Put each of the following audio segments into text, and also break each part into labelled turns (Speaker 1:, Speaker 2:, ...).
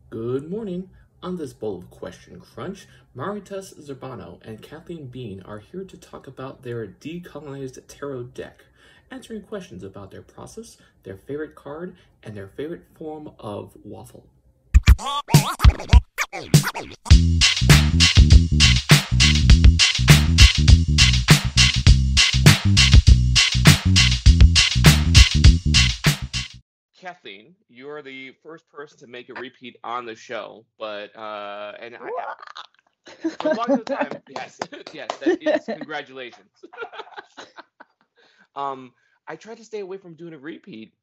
Speaker 1: Good morning. On this bowl of Question Crunch, Maritess, Zurbano, and Kathleen Bean are here to talk about their Decolonized Tarot deck, answering questions about their process, their favorite card, and their favorite form of waffle. Kathleen, you are the first person to make a repeat on the show, but and I for the longest time, yes, yes, that is congratulations. um, I tried to stay away from doing a repeat,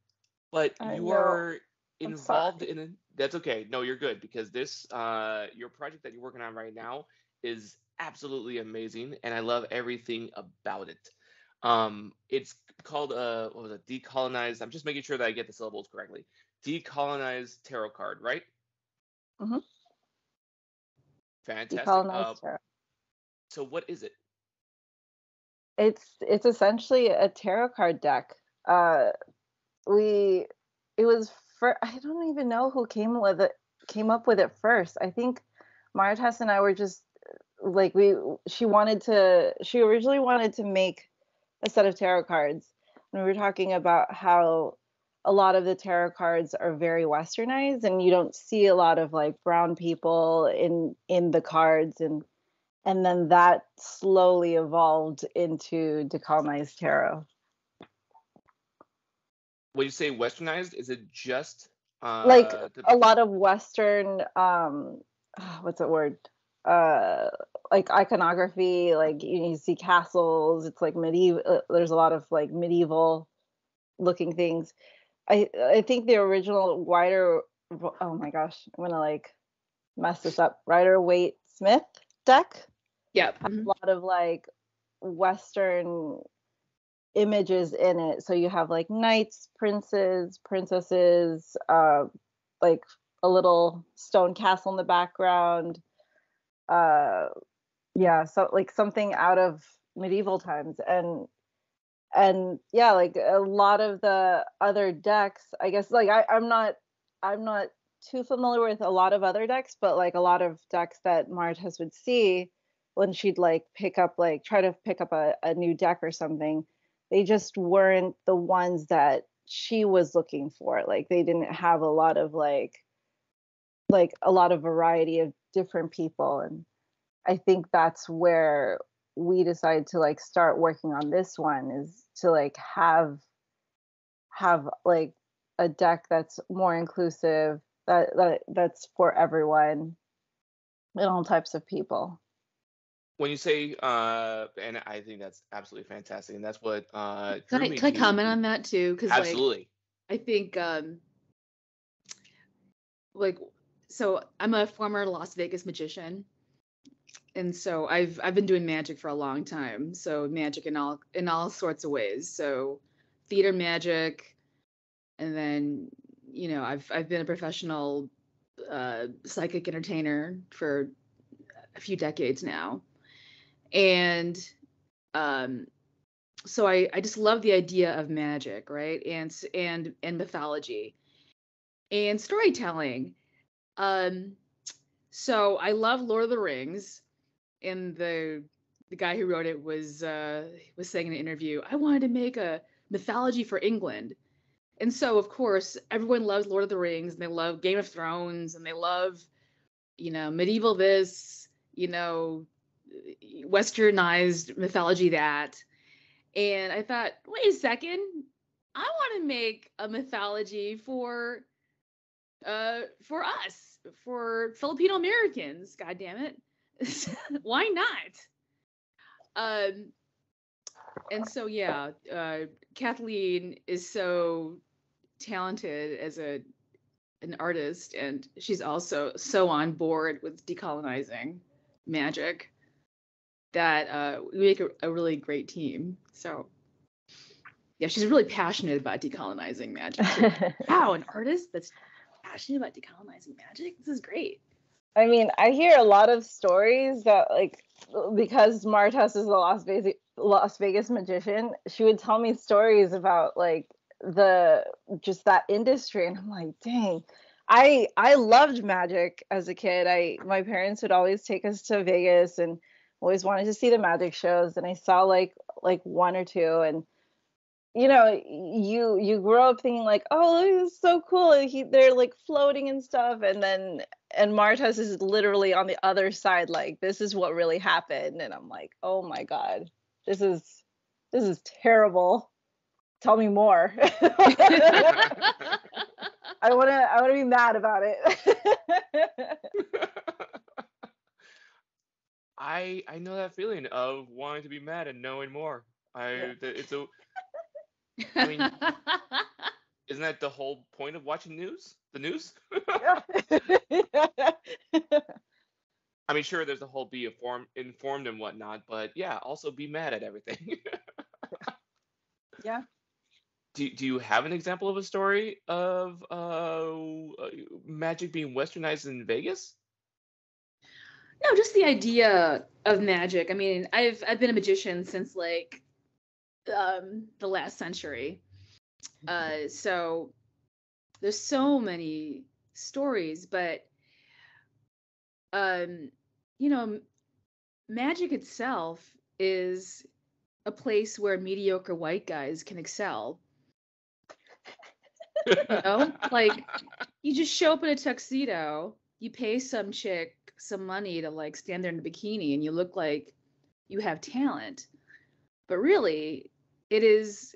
Speaker 1: but
Speaker 2: I
Speaker 1: you
Speaker 2: know.
Speaker 1: are
Speaker 2: I'm
Speaker 1: involved
Speaker 2: sorry.
Speaker 1: in a, that's okay. No, you're good because this your project that you're working on right now is absolutely amazing and I love everything about it. It's called what was it? Decolonized. I'm just making sure that I get the syllables correctly. Decolonized tarot card, right?
Speaker 2: Mm-hmm.
Speaker 1: Fantastic.
Speaker 2: Decolonized tarot.
Speaker 1: So what is it?
Speaker 2: It's essentially a tarot card deck. Uh, we it was for I don't even know who came up with it first. I think Maritess and I were just like she originally wanted to make a set of tarot cards, and we were talking about how a lot of the tarot cards are very westernized and you don't see a lot of like brown people in the cards, and then that slowly evolved into decolonized tarot.
Speaker 1: When you say westernized, is it just
Speaker 2: Like
Speaker 1: the
Speaker 2: a lot of western what's that word, uh like iconography, like you see castles, it's like medieval, there's a lot of like medieval looking things. I think the original Rider, oh my gosh, I'm gonna like mess this up, Rider Waite Smith deck
Speaker 3: Yep.
Speaker 2: has a lot of like western images in it. So you have like knights, princes, princesses, like a little stone castle in the background. Uh, yeah, so like something out of medieval times, and yeah, like a lot of the other decks, I guess, like I'm not too familiar with a lot of other decks, but like a lot of decks that Martez would see when she'd like try to pick up a new deck or something, they just weren't the ones that she was looking for. Like they didn't have a lot of like a lot of variety of different people. And I think that's where we decided to like start working on this one, is to like have like a deck that's more inclusive, that's for everyone and all types of people.
Speaker 1: when you say and I think that's absolutely fantastic and that's what
Speaker 3: Can
Speaker 1: drew
Speaker 3: I
Speaker 1: me
Speaker 3: can I
Speaker 1: to
Speaker 3: comment on that too? Because
Speaker 1: absolutely.
Speaker 3: I think like so I'm a former Las Vegas magician, and so I've been doing magic for a long time. So magic in all sorts of ways. So theater magic, and then I've been a professional psychic entertainer for a few decades now, and um so I just love the idea of magic, right? And mythology and storytelling. Um, so I love Lord of the Rings, and the guy who wrote it was saying in an interview, I wanted to make a mythology for England. And so of course everyone loves Lord of the Rings and they love Game of Thrones and they love, medieval this, westernized mythology that. And I thought, wait a second, I want to make a mythology for us, for Filipino Americans, god damn it. Why not? Um and so yeah, Kathleen is so talented as an artist, and she's also so on board with decolonizing magic that we make a really great team. So yeah, she's really passionate about decolonizing magic too. Wow, an artist that's passionate about decolonizing magic. This is great.
Speaker 2: I mean, I hear a lot of stories that like, because Martez is a Las Vegas magician, she would tell me stories about like the just that industry, and I'm like, dang, I loved magic as a kid. My parents would always take us to Vegas and always wanted to see the magic shows, and I saw like one or two, and you grow up thinking like, oh, this is so cool. And they're like floating and stuff, and Maritess is literally on the other side, like this is what really happened, and I'm like, oh my God, this is terrible. Tell me more. I wanna be mad about it.
Speaker 1: I know that feeling of wanting to be mad and knowing more. It's a I mean, isn't that the whole point of watching news? The news? I mean, sure, there's a whole be informed and whatnot, but yeah, also be mad at everything.
Speaker 2: Yeah.
Speaker 1: Do you have an example of a story of magic being westernized in Vegas?
Speaker 3: No, just the idea of magic. I mean, I've been a magician since like the last century. So there's so many stories, but you know, magic itself is a place where mediocre white guys can excel. Like you just show up in a tuxedo, you pay some chick some money to like stand there in a bikini, and you look like you have talent. But really, it is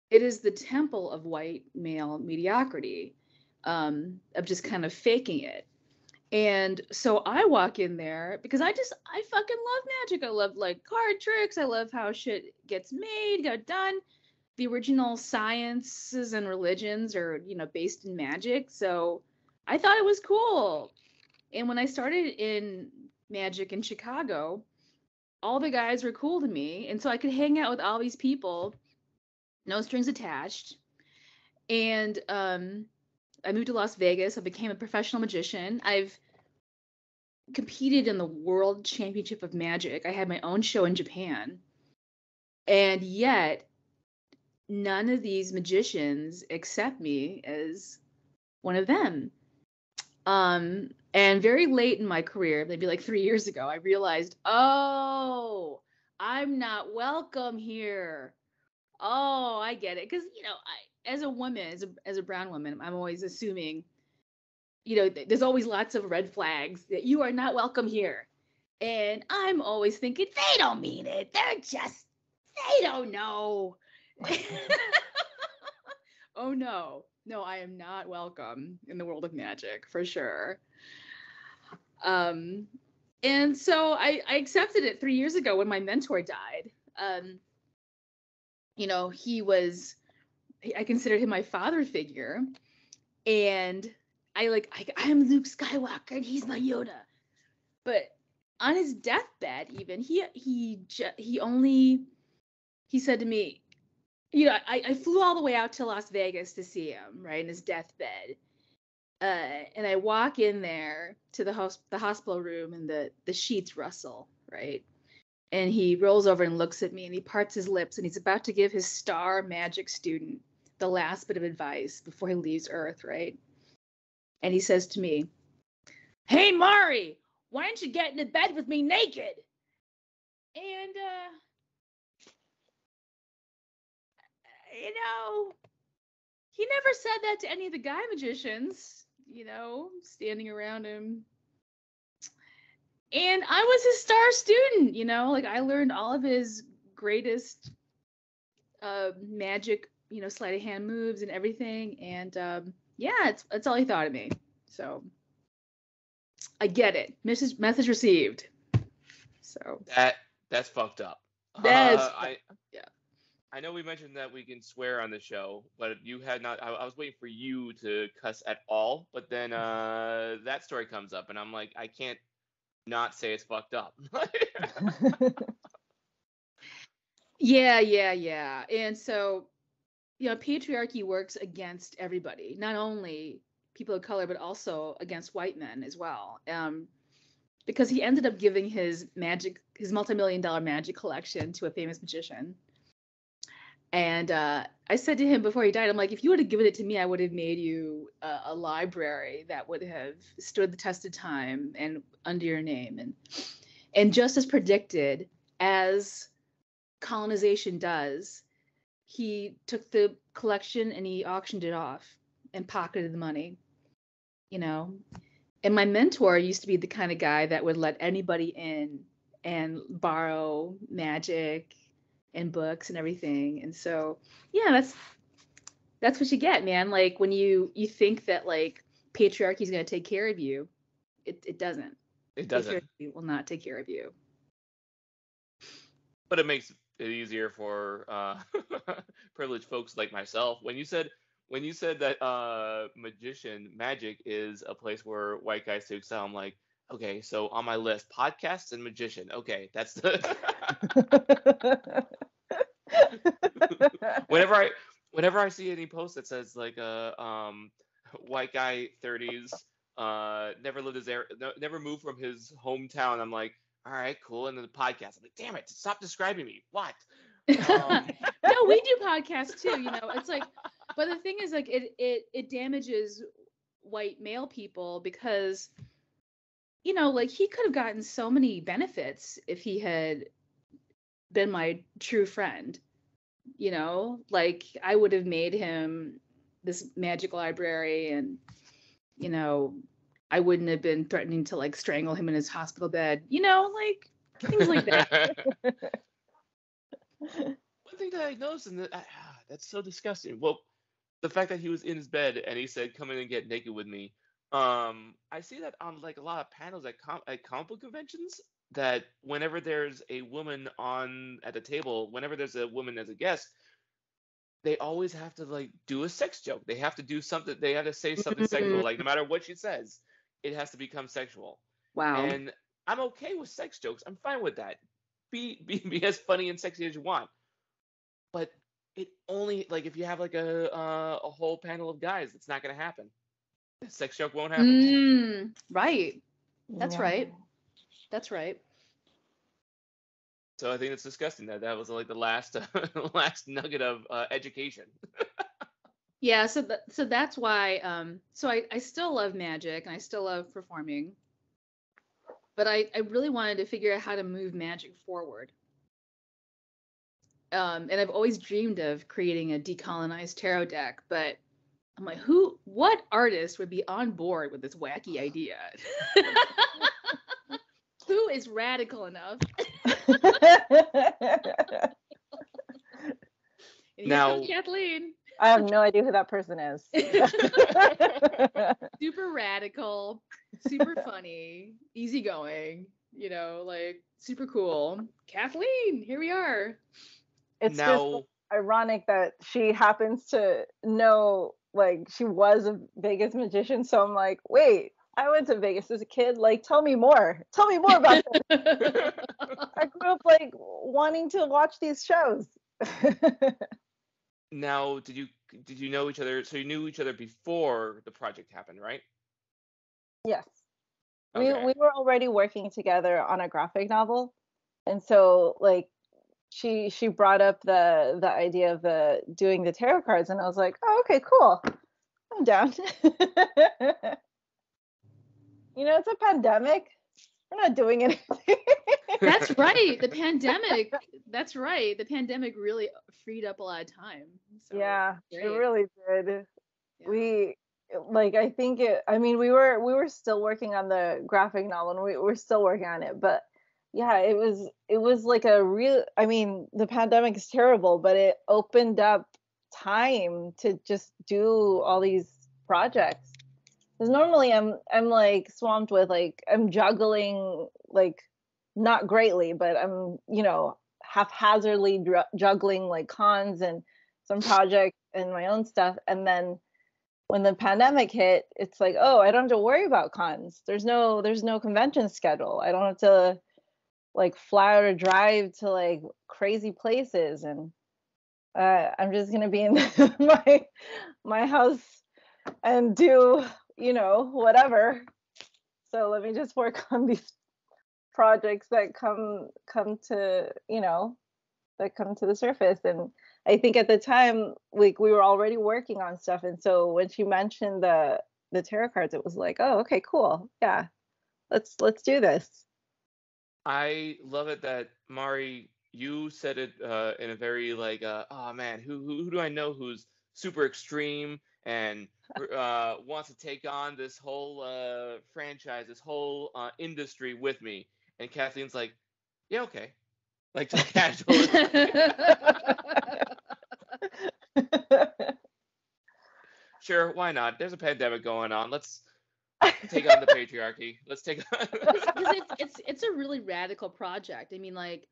Speaker 3: the temple of white male mediocrity, of just kind of faking it. And so I walk in there because I fucking love magic. I love like card tricks. I love how shit gets made, got done. The original sciences and religions are, based in magic. So I thought it was cool. And when I started in magic in Chicago, all the guys were cool to me. And so I could hang out with all these people, no strings attached. And I moved to Las Vegas. I became a professional magician. I've competed in the World Championship of Magic. I had my own show in Japan. And yet, none of these magicians accept me as one of them. And very late in my career, maybe like 3 years ago, I realized, oh, I'm not welcome here. Oh, I get it. Because, as a woman, as a brown woman, I'm always assuming, there's always lots of red flags that you are not welcome here. And I'm always thinking, they don't mean it. They don't know. Oh, no. No, I am not welcome in the world of magic, for sure. And so I accepted it 3 years ago when my mentor died. I considered him my father figure. And I am Luke Skywalker and he's my Yoda. But on his deathbed, even, he said to me, I flew all the way out to Las Vegas to see him, right, in his deathbed. And I walk in there to the hospital room, and the sheets rustle, right? And he rolls over and looks at me, and he parts his lips, and he's about to give his star magic student the last bit of advice before he leaves Earth, right? And he says to me, "Hey, Mari, why don't you get into bed with me naked?" And, he never said that to any of the guy magicians, standing around him. And I was his star student, I learned all of his greatest magic, sleight of hand moves and everything. And that's all he thought of me. So I get it. Message received. So
Speaker 1: that's fucked up.
Speaker 3: Yeah.
Speaker 1: I know we mentioned that we can swear on the show, but you had not. I was waiting for you to cuss at all, but then that story comes up, and I'm like, I can't not say it's fucked up.
Speaker 3: Yeah. And so, patriarchy works against everybody, not only people of color, but also against white men as well. Because he ended up giving his multi-million-dollar magic collection to a famous magician. And I said to him before he died, I'm like, if you would have given it to me, I would have made you a library that would have stood the test of time and under your name. And just as predicted, as colonization does, he took the collection and he auctioned it off and pocketed the money, you know. And my mentor used to be the kind of guy that would let anybody in and borrow magic and books and everything. And so, yeah, that's what you get, man. Like when you think that like patriarchy is going to take care of you, it doesn't.
Speaker 1: It doesn't.
Speaker 3: Patriarchy will not take care of you.
Speaker 1: But it makes it easier for privileged folks like myself. When you said that magic is a place where white guys to excel, I'm like, okay, so on my list, podcasts and magician. Okay, that's the whenever I see any post that says like white guy 30s never moved from his hometown, I'm like, all right, cool. And then the podcast, I'm like, damn it, stop describing me. What?
Speaker 3: No, we do podcasts too. You know, it's like, but the thing is, like, it damages white male people because, you know, like he could have gotten so many benefits if he had been my true friend. You know, like I would have made him this magic library, and you know, I wouldn't have been threatening to like strangle him in his hospital bed. You know, like things like that.
Speaker 1: One thing that I noticed, and that's so disgusting. Well, the fact that he was in his bed and he said, "Come in and get naked with me." I see that on like a lot of panels at comic book conventions. That whenever there's a woman on at the table, whenever there's a woman as a guest, they always have to like do a sex joke. They have to do something. They have to say something sexual. Like no matter what she says, it has to become sexual.
Speaker 3: Wow.
Speaker 1: And I'm okay with sex jokes. I'm fine with that. Be as funny and sexy as you want. But it only like if you have like a whole panel of guys, it's not gonna happen. The sex joke won't happen.
Speaker 3: Right. That's
Speaker 2: Yeah.
Speaker 3: right. That's right.
Speaker 1: So I think it's disgusting that was like the last last nugget of education.
Speaker 3: Yeah, so that's why so I still love magic and I still love performing. But I really wanted to figure out how to move magic forward. And I've always dreamed of creating a decolonized tarot deck, but I'm like, what artist would be on board with this wacky idea? Who is radical enough? And here comes Kathleen.
Speaker 2: I have no idea who that person is.
Speaker 3: Super radical, super funny, easygoing, you know, like super cool. Kathleen, here we are.
Speaker 2: It's just ironic that she happens to know, like, she was a Vegas magician. So I'm like, wait, I went to Vegas as a kid. Like, tell me more. Tell me more about this. I grew up like wanting to watch these shows.
Speaker 1: Now, did you know each other? So you knew each other before the project happened, right?
Speaker 2: Yes.
Speaker 1: Okay.
Speaker 2: We were already working together on a graphic novel. And so like she brought up the idea of doing the tarot cards, and I was like, oh, okay, cool. I'm down. You know, it's a pandemic. We're not doing anything.
Speaker 3: That's right. The pandemic. That's right. The pandemic really freed up a lot of time. So
Speaker 2: Yeah,
Speaker 3: great.
Speaker 2: it really did.
Speaker 3: Yeah.
Speaker 2: We like, I think we were still working on the graphic novel, and we're still working on it, but yeah, it was like a real, I mean, the pandemic is terrible, but it opened up time to just do all these projects. Because normally I'm like swamped with, like, I'm juggling, like, not greatly, but I'm, you know, haphazardly juggling like cons and some projects and my own stuff. And then when the pandemic hit, it's like, oh, I don't have to worry about cons. There's no convention schedule. I don't have to like fly out or drive to like crazy places, and I'm just gonna be in my house and do, you know, whatever. So let me just work on these projects that come to, you know, that come to the surface. And I think at the time, like we were already working on stuff, and so when she mentioned the tarot cards, it was like, oh, okay, cool, yeah, let's do this.
Speaker 1: I love it that Mari, you said it in a very like, oh man, who do I know who's super extreme and wants to take on this whole franchise, this whole industry with me? And Kathleen's like, yeah, okay, like just casually. Sure, why not? There's a pandemic going on. Let's take on the patriarchy. Let's take on.
Speaker 3: Because it's a really radical project. I mean, like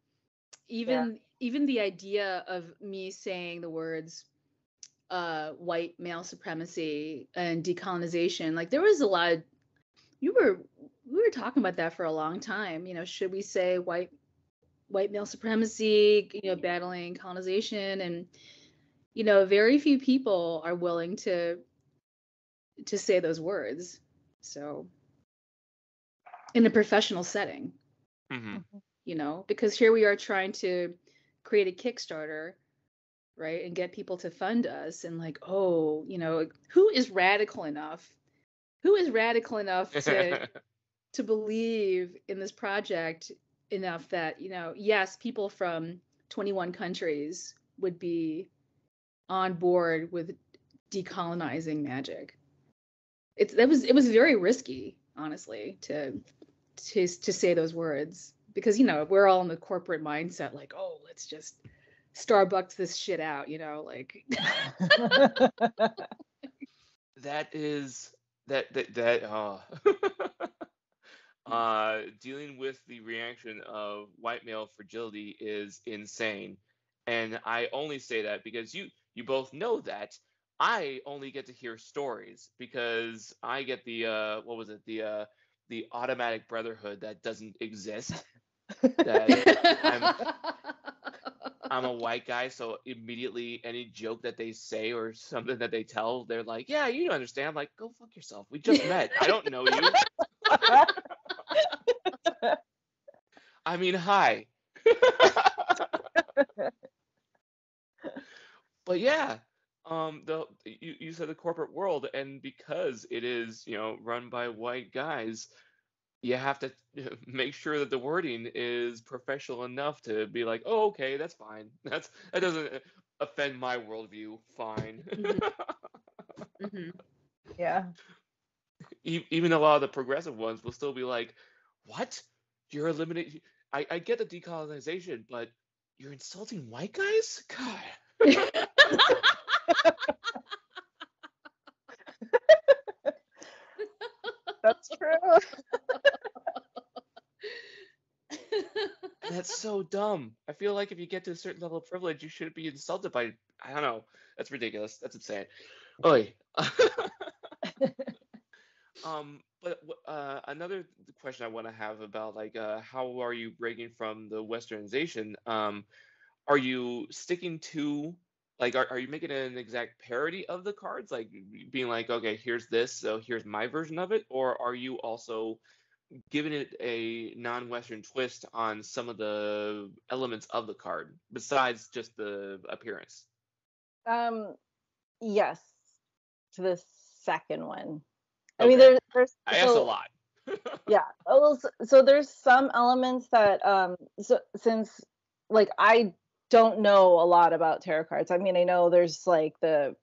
Speaker 2: Yeah.
Speaker 3: even the idea of me saying the words white male supremacy and decolonization, like there was a lot of we were talking about that for a long time. You know, should we say white male supremacy, you know, battling colonization? And you know, very few people are willing to say those words. So in a professional setting,
Speaker 1: Hmm.
Speaker 3: you know, because here we are trying to create a Kickstarter, right, and get people to fund us, and like, oh, you know, who is radical enough? Who is radical enough to believe in this project enough that, you know, yes, people from 21 countries would be on board with decolonizing magic. It was very risky, honestly, to say those words, because you know we're all in the corporate mindset, like, oh, let's just Starbucks this shit out, you know, like.
Speaker 1: That is oh. Dealing with the reaction of white male fragility is insane. And I only say that because you both know that I only get to hear stories because I get the what was it, the automatic brotherhood that doesn't exist, that I'm a white guy, so immediately any joke that they say or something that they tell, they're like, "Yeah, you don't understand." I'm like, "Go fuck yourself. We just met. I don't know you. I mean, hi." But yeah, the you said the corporate world, and because it is, you know, run by white guys, you have to make sure that the wording is professional enough to be like, oh, okay, that's fine. That doesn't offend my worldview. Fine.
Speaker 3: Mhm.
Speaker 2: Yeah.
Speaker 1: Even a lot of the progressive ones will still be like, what? You're eliminating. I get the decolonization, but you're insulting white guys? God.
Speaker 2: That's true.
Speaker 1: And that's so dumb. I feel like if you get to a certain level of privilege, you shouldn't be insulted by. I don't know. That's ridiculous. That's insane. Oi. But another question I want to have about like how are you breaking from the Westernization? Are you sticking to like are you making an exact parody of the cards, like being like, okay, here's this, so here's my version of it, or are you also giving it a non-Western twist on some of the elements of the card besides just the appearance?
Speaker 2: Um, yes, to the second one. I mean,
Speaker 1: Okay,
Speaker 2: there's
Speaker 1: I asked a
Speaker 2: so
Speaker 1: lot.
Speaker 2: yeah. Well, so there's some elements that so since like I don't know a lot about tarot cards. I mean, I know there's like the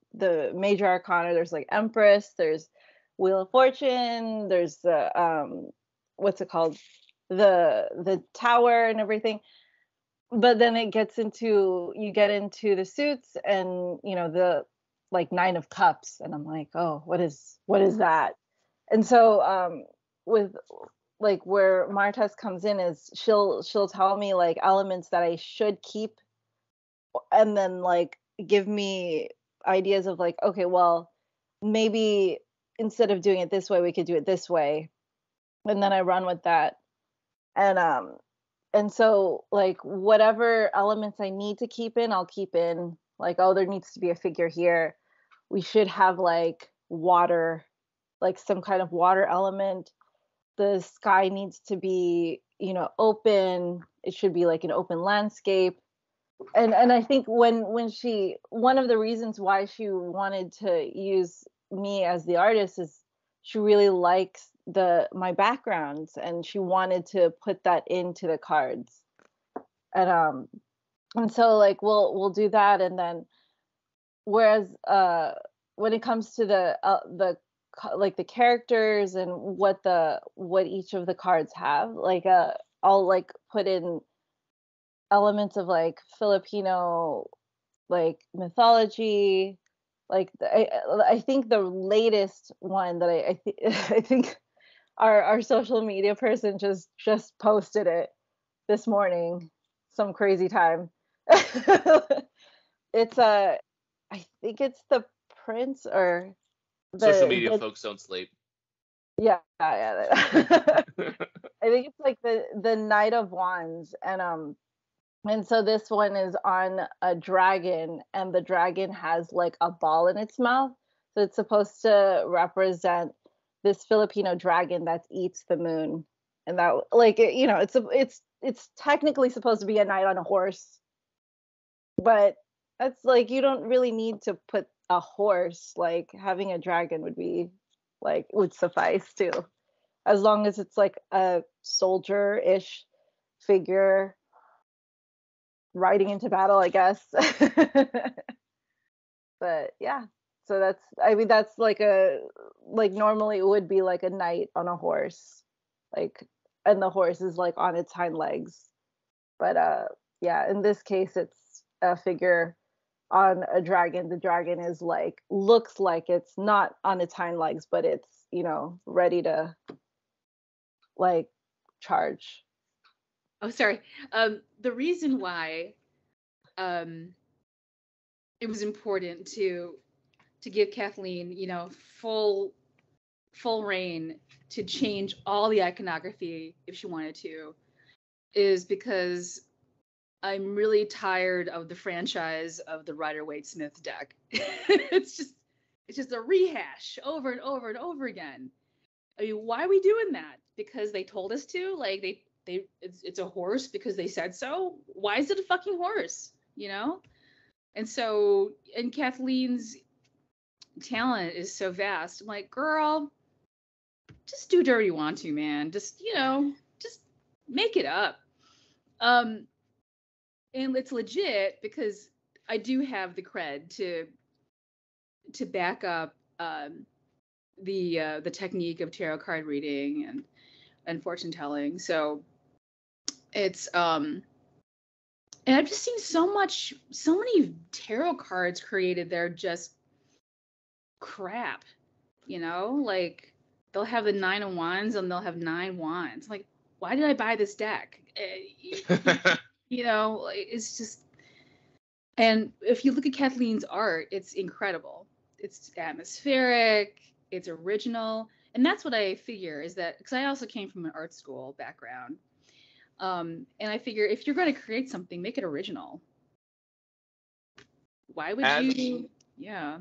Speaker 2: major arcana. There's like Empress. There's Wheel of Fortune. There's the what's it called? The Tower and everything. But then it gets into you get into the suits and you know the like Nine of Cups, and I'm like, oh, what is that? And so with like where Maritess comes in is she'll tell me like elements that I should keep, and then like give me ideas of like, okay, well, maybe instead of doing it this way, we could do it this way, and then I run with that. And so like whatever elements I need to keep in, I'll keep in. Like, oh, there needs to be a figure here. We should have like water, like some kind of water element. The sky needs to be, you know, open. It should be like an open landscape. and I think when she, one of the reasons why she wanted to use me as the artist is she really likes my backgrounds, and she wanted to put that into the cards. And so like we'll do that, and then whereas when it comes to like the characters and what each of the cards have, like I'll like put in elements of like Filipino like mythology. Like I think the latest one that I think our social media person just posted it this morning, some crazy time. It's I think it's the prince or
Speaker 1: Social media
Speaker 2: the
Speaker 1: folks don't sleep.
Speaker 2: yeah, yeah. I think it's like the Knight of Wands, and so this one is on a dragon, and the dragon has like a ball in its mouth. So it's supposed to represent this Filipino dragon that eats the moon. And that like it's technically supposed to be a knight on a horse, but that's like you don't really need to put a horse. Like having a dragon would suffice too. As long as it's like a soldier-ish figure riding into battle, I guess. But yeah, so that's like normally it would be like a knight on a horse, like, and the horse is like on its hind legs. But yeah, in this case it's a figure on a dragon. The dragon is like looks like it's not on its hind legs, but it's ready to like charge.
Speaker 3: Oh, sorry. The reason why it was important to give Kathleen, full reign to change all the iconography if she wanted to, is because I'm really tired of the franchise of the Rider-Waite-Smith deck. it's just a rehash over and over and over again. I mean, why are we doing that? Because they told us to? Like it's a horse because they said so? Why is it a fucking horse? And so, and Kathleen's talent is so vast. I'm like, girl, just do whatever you want to, man. Just make it up. And it's legit because I do have the cred to back up the technique of tarot card reading and fortune telling. So it's and I've just seen so many tarot cards created. They're just crap, like they'll have the 9 of Wands and they'll have 9 wands. Like, why did I buy this deck? It's just, and if you look at Kathleen's art, it's incredible. It's atmospheric, it's original. And that's what I figure is that, because I also came from an art school background. And I figure if you're going to create something, make it original. Why would you? Yeah.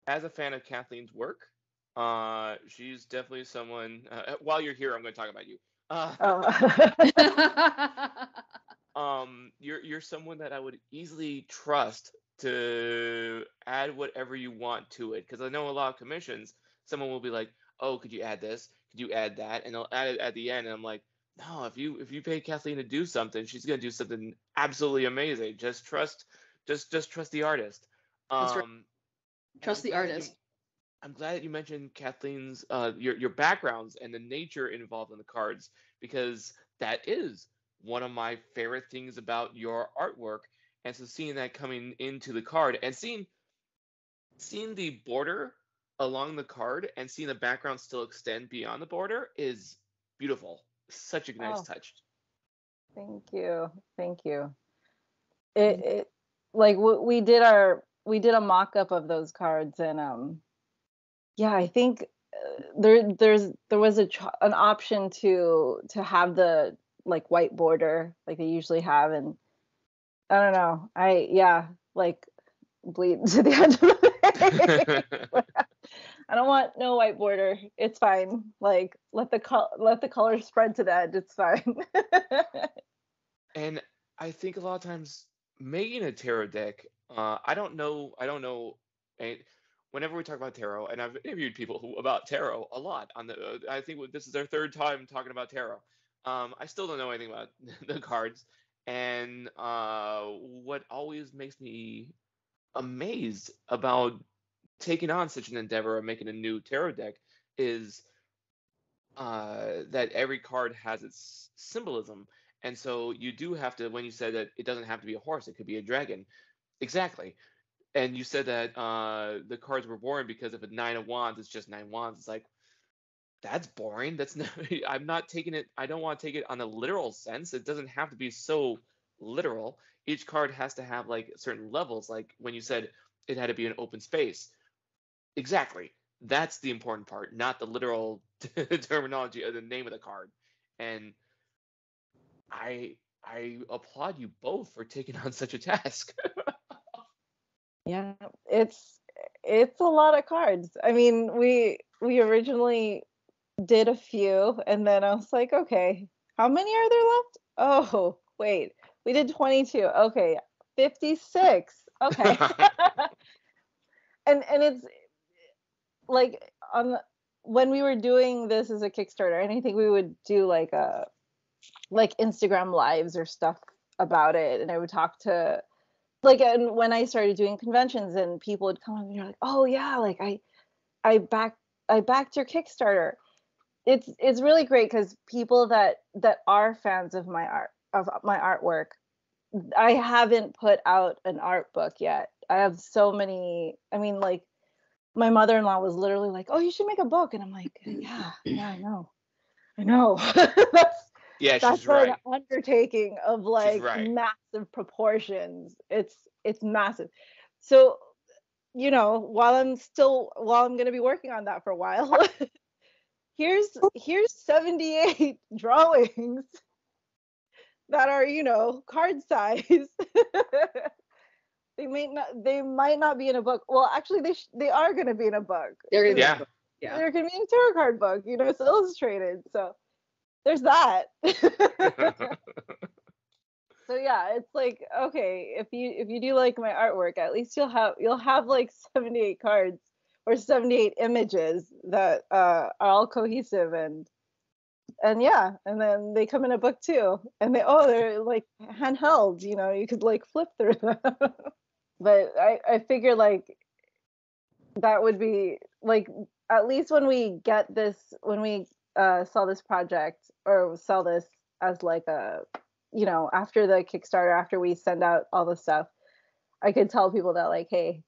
Speaker 1: As a fan of Kathleen's work, she's definitely someone. While you're here, I'm going to talk about you. You're someone that I would easily trust to add whatever you want to it, because I know a lot of commissions, someone will be like, "Oh, could you add this? Could you add that?" And they'll add it at the end, and I'm like, "No, if you pay Kathleen to do something, she's gonna do something absolutely amazing. Just trust the artist."
Speaker 3: That's right. Trust the artist.
Speaker 1: I'm glad that you mentioned Kathleen's your backgrounds and the nature involved in the cards, because that is one of my favorite things about your artwork. And so seeing that coming into the card and seeing the border along the card and seeing the background still extend beyond the border is beautiful. Such a nice touch.
Speaker 2: Thank you. It like we did a mock-up of those cards, and yeah, I think there was an option to have the like white border like they usually have, and I don't know, like bleed to the end of the page. I don't want no white border. It's fine. Like let the color spread to the edge. It's fine.
Speaker 1: And I think a lot of times making a tarot deck, I don't know. I don't know. And whenever we talk about tarot, and I've interviewed people about tarot a lot on the. I think this is their third time talking about tarot. I still don't know anything about the cards, and what always makes me amazed about taking on such an endeavor of making a new tarot deck is that every card has its symbolism. And so you do have to, when you said that it doesn't have to be a horse, it could be a dragon. Exactly. And you said that the cards were boring because if a nine of wands, it's just nine wands. It's like, that's boring. That's not, I'm not taking it, I don't want to take it on a literal sense. It doesn't have to be so literal. Each card has to have like certain levels. Like when you said it had to be an open space. Exactly. That's the important part, not the literal terminology of the name of the card. And I applaud you both for taking on such a task.
Speaker 2: Yeah, it's a lot of cards. I mean, we originally did a few, and then I was like, okay, how many are there left? Oh, wait, we did 22. Okay, 56. Okay. And it's like when we were doing this as a Kickstarter, and I think we would do like Instagram lives or stuff about it, and I would talk to and when I started doing conventions and people would come up and you're like, oh yeah, like I backed your Kickstarter. It's really great because people that are fans of my artwork, I haven't put out an art book yet. I have so many. I mean, like my mother-in-law was literally like, oh, you should make a book, and I'm like, yeah, I know.
Speaker 1: Yeah,
Speaker 2: That's
Speaker 1: she's
Speaker 2: an
Speaker 1: right.
Speaker 2: undertaking of
Speaker 1: She's
Speaker 2: like
Speaker 1: right.
Speaker 2: massive proportions. It's massive. So, while I'm going to be working on that for a while, here's 78 drawings that are, card size. They might not be in a book. Well, actually they are going to be in a book.
Speaker 3: They're gonna be
Speaker 1: Yeah.
Speaker 3: yeah.
Speaker 2: They're going to be in a tarot card book, it's illustrated. So, there's that. So yeah, it's like, okay, if you do like my artwork, at least you'll have like 78 cards or 78 images that are all cohesive and yeah, and then they come in a book too, and they're like handheld, you could like flip through them. But I figure like that would be like, at least when we sell this project or sell this as like a, after the Kickstarter, after we send out all the stuff, I could tell people that like, hey,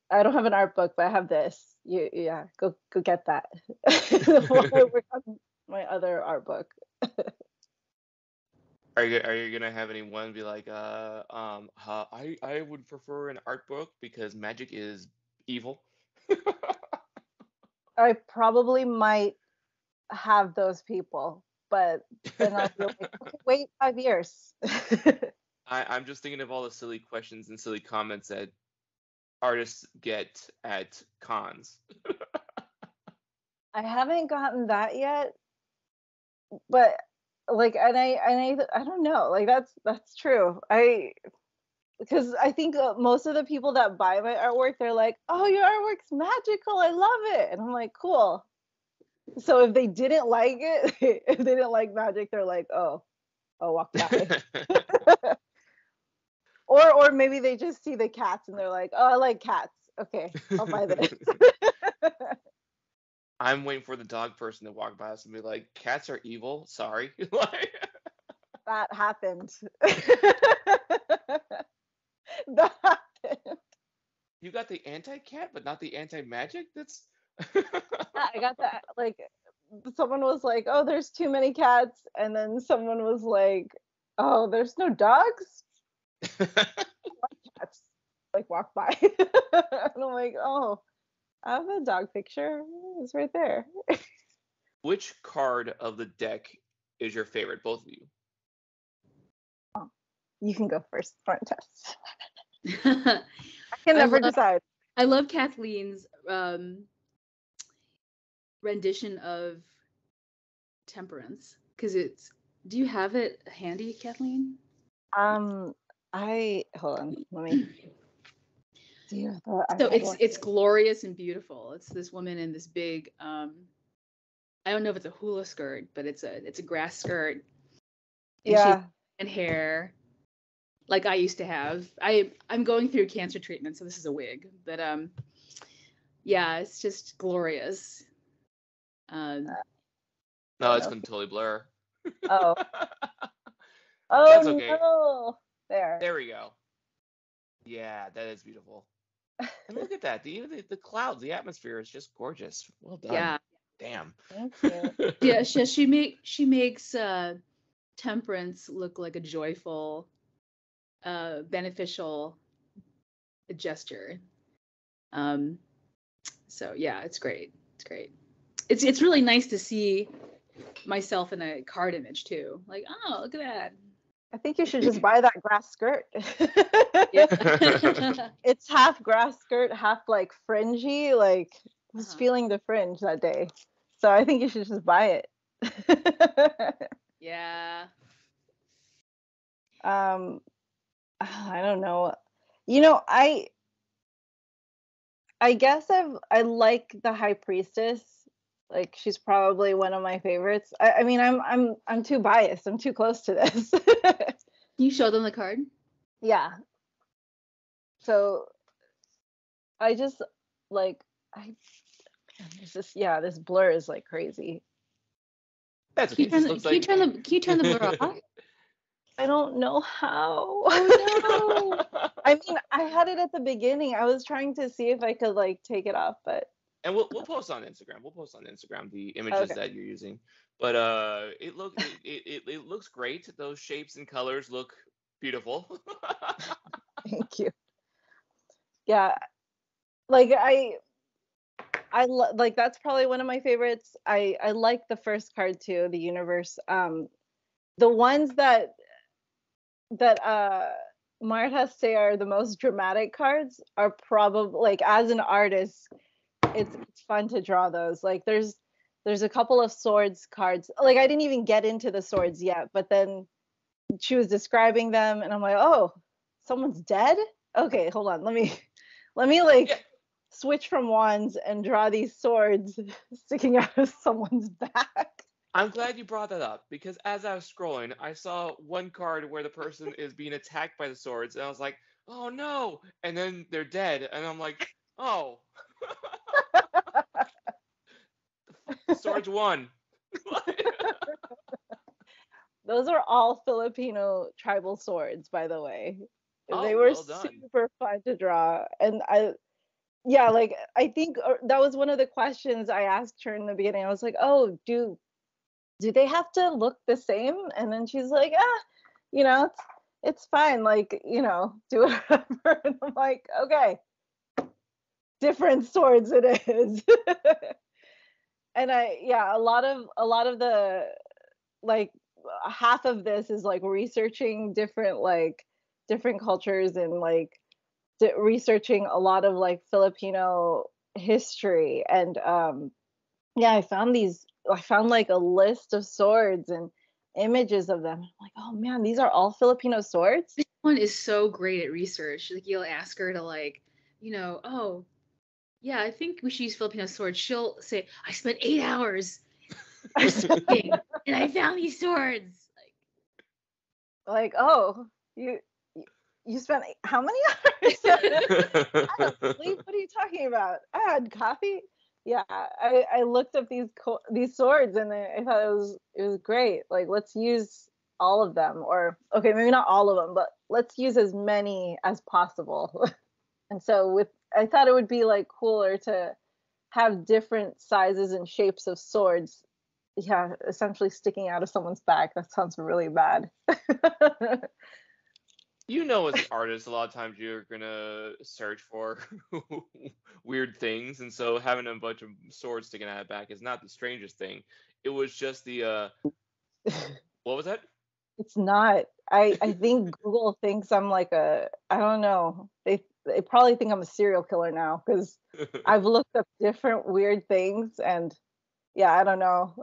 Speaker 2: I don't have an art book, but I have this. Yeah, go get that. While I work on my other art book.
Speaker 1: Are you gonna have anyone be like, I would prefer an art book because magic is evil.
Speaker 2: I probably might have those people, but then I'll be like, okay, wait 5 years.
Speaker 1: I'm just thinking of all the silly questions and silly comments that artists get at cons.
Speaker 2: I haven't gotten that yet, but like, and I don't know, like that's true. Because I think most of the people that buy my artwork, they're like, oh, your artwork's magical, I love it, and I'm like, cool. So if they didn't like it, if they didn't like magic, they're like, oh, walk by. Or maybe they just see the cats and they're like, oh, I like cats. Okay, I'll buy this.
Speaker 1: I'm waiting for the dog person to walk by us and be like, cats are evil. Sorry. Like,
Speaker 2: That happened. That happened.
Speaker 1: you got the anti-cat, but not the anti-magic? That's
Speaker 2: Yeah, I got that. Like, someone was like, oh, there's too many cats. And then someone was like, oh, there's no dogs? Cats. Like, walk by. And I'm like, oh, I have a dog picture. It's right there.
Speaker 1: Which card of the deck is your favorite, both of you?
Speaker 2: You can go first, Maritess. I can never decide.
Speaker 3: I love Kathleen's rendition of Temperance because it's. Do you have it handy, Kathleen?
Speaker 2: I hold on, let me see. I thought I
Speaker 3: So
Speaker 2: had one.
Speaker 3: it's glorious and beautiful. It's this woman in this big I don't know if it's a hula skirt, but it's a grass skirt. And she's and hair like I used to have. I'm going through cancer treatment, so this is a wig. But yeah, it's just glorious.
Speaker 1: No, it's gonna totally blur.
Speaker 2: Oh.
Speaker 1: That's okay.
Speaker 2: No.
Speaker 1: There we go. Yeah, that is beautiful. And look at that. The clouds, the atmosphere is just gorgeous. Well done.
Speaker 3: Yeah.
Speaker 1: Damn.
Speaker 2: Thank you.
Speaker 3: Yeah, she makes Temperance look like a joyful, beneficial gesture. So yeah, it's great. It's great. It's really nice to see myself in a card image too. Like, oh, look at that.
Speaker 2: I think you should just buy that grass skirt.
Speaker 3: Yeah.
Speaker 2: It's half grass skirt, half like fringy. Like, I was feeling the fringe that day. So I think you should just buy it.
Speaker 3: Yeah.
Speaker 2: I don't know. I guess I like the High Priestess. Like, she's probably one of my favorites. I mean, I'm too biased. I'm too close to this.
Speaker 3: Can you show them the card?
Speaker 2: Yeah. So I just like this blur is like crazy.
Speaker 1: That's okay.
Speaker 3: Can you turn the blur off?
Speaker 2: I don't know how.
Speaker 3: Oh no.
Speaker 2: I mean, I had it at the beginning. I was trying to see if I could like take it off, but
Speaker 1: and we'll post on Instagram. We'll post on Instagram the images that you're using. But it looks great. Those shapes and colors look beautiful.
Speaker 2: Thank you. Yeah, like like that's probably one of my favorites. I like the first card too, the universe. The ones that Maritess say are the most dramatic cards are probably, like, as an artist, it's fun to draw those. Like there's a couple of swords cards. Like, I didn't even get into the swords yet, but then she was describing them and I'm like, oh, someone's dead? Okay, hold on. Let me like switch from wands and draw these swords sticking out of someone's back.
Speaker 1: I'm glad you brought that up, because as I was scrolling, I saw one card where the person is being attacked by the swords, and I was like, oh no, and then they're dead, and I'm like, oh. The swords won.
Speaker 2: Those are all Filipino tribal swords, by the way.
Speaker 1: Oh,
Speaker 2: they were
Speaker 1: well done.
Speaker 2: super fun to draw. And I think that was one of the questions I asked her in the beginning. I was like, oh, do they have to look the same? And then she's like, it's fine. Like, do whatever. And I'm like, okay, different swords it is. And a lot of the, like, half of this is like researching different cultures and like researching a lot of like Filipino history. And I found like a list of swords and images of them. I'm like, oh man, these are all Filipino swords.
Speaker 3: This one is so great at research. Like, you'll ask her to, like, oh yeah, I think we should use Filipino swords. She'll say, I spent 8 hours researching and I found these swords.
Speaker 2: Like, oh, you spent how many hours? I don't believe. What are you talking about? I had coffee. Yeah, I looked up these swords and I thought it was great. Like, let's use all of them, or okay, maybe not all of them, but let's use as many as possible. And so I thought it would be like cooler to have different sizes and shapes of swords. Yeah, essentially sticking out of someone's back. That sounds really bad.
Speaker 1: As an artist, a lot of times you're gonna search for weird things, and so having a bunch of swords sticking out of the back is not the strangest thing. It was just the what was that?
Speaker 2: It's not. I think Google thinks I'm like I don't know. They probably think I'm a serial killer now, because I've looked up different weird things, and yeah, I don't know.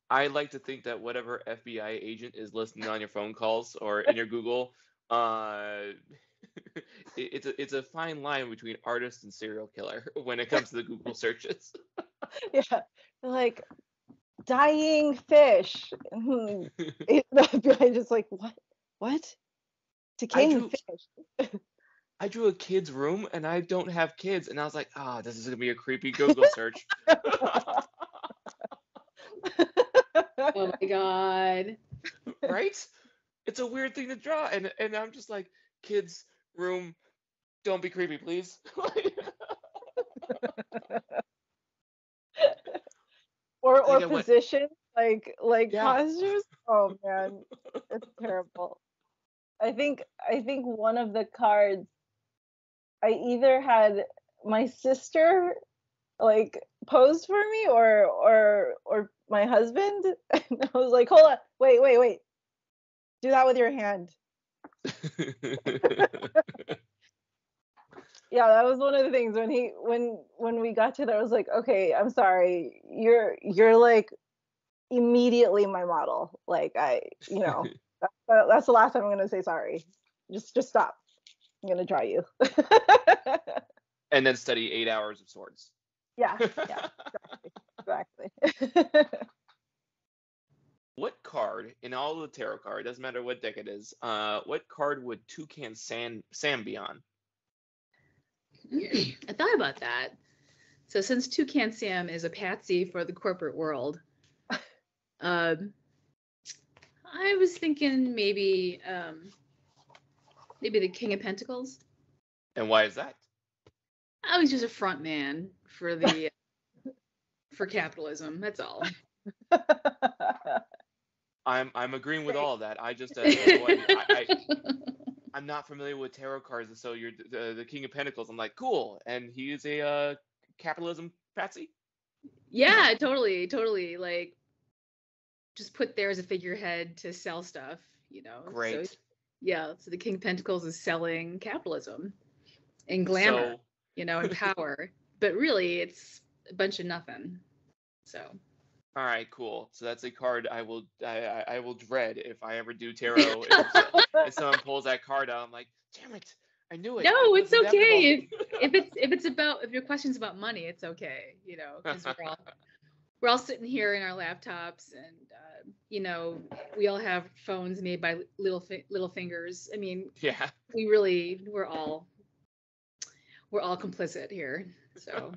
Speaker 1: I like to think that whatever FBI agent is listening on your phone calls or in your Google, uh, it's a fine line between artist and serial killer when it comes to the Google searches.
Speaker 2: Yeah. They're like, dying fish. The FBI just like, what? What?
Speaker 1: I
Speaker 2: Decaying
Speaker 1: drew
Speaker 2: fish.
Speaker 1: I drew a kid's room and I don't have kids, and I was like, ah, this is gonna be a creepy Google search.
Speaker 3: Oh my God.
Speaker 1: Right? It's a weird thing to draw, and I'm just like, kids room, don't be creepy, please.
Speaker 2: Or
Speaker 1: Like I went,
Speaker 2: positions, like
Speaker 1: yeah.
Speaker 2: postures. Oh man, it's terrible. I think one of the cards I either had my sister like posed for me or my husband. And I was like, hold on, wait. Do that with your hand. Yeah, that was one of the things when we got to that, I was like, okay, I'm sorry. You're like immediately my model. Like that's the last time I'm gonna say sorry. Just stop. I'm gonna draw you.
Speaker 1: And then study 8 hours of swords.
Speaker 2: Yeah, yeah, exactly.
Speaker 1: What card in all the tarot card, doesn't matter what deck it is, what card would Toucan Sam be on?
Speaker 3: I thought about that. So since Toucan Sam is a patsy for the corporate world, um, I was thinking maybe the King of Pentacles.
Speaker 1: And why is that?
Speaker 3: I was just a front man for the for capitalism. That's all.
Speaker 1: I'm agreeing with all of that. I just I'm not familiar with tarot cards, and so you're the King of Pentacles. I'm like, cool, and he is a capitalism patsy.
Speaker 3: Yeah, totally. Like, just put there as a figurehead to sell stuff, So
Speaker 1: Great.
Speaker 3: yeah, so the King of Pentacles is selling capitalism and glamour,
Speaker 1: So,
Speaker 3: and power. But really, it's a bunch of nothing. So.
Speaker 1: all right, cool. So that's a card I will dread if I ever do tarot. If someone pulls that card out, I'm like, damn it, I knew it.
Speaker 3: No,
Speaker 1: It
Speaker 3: it's
Speaker 1: was inevitable.
Speaker 3: okay. If your question's about money, it's okay, because we're all sitting here in our laptops, and we all have phones made by little fingers. I mean,
Speaker 1: Yeah.
Speaker 3: we're all complicit here. So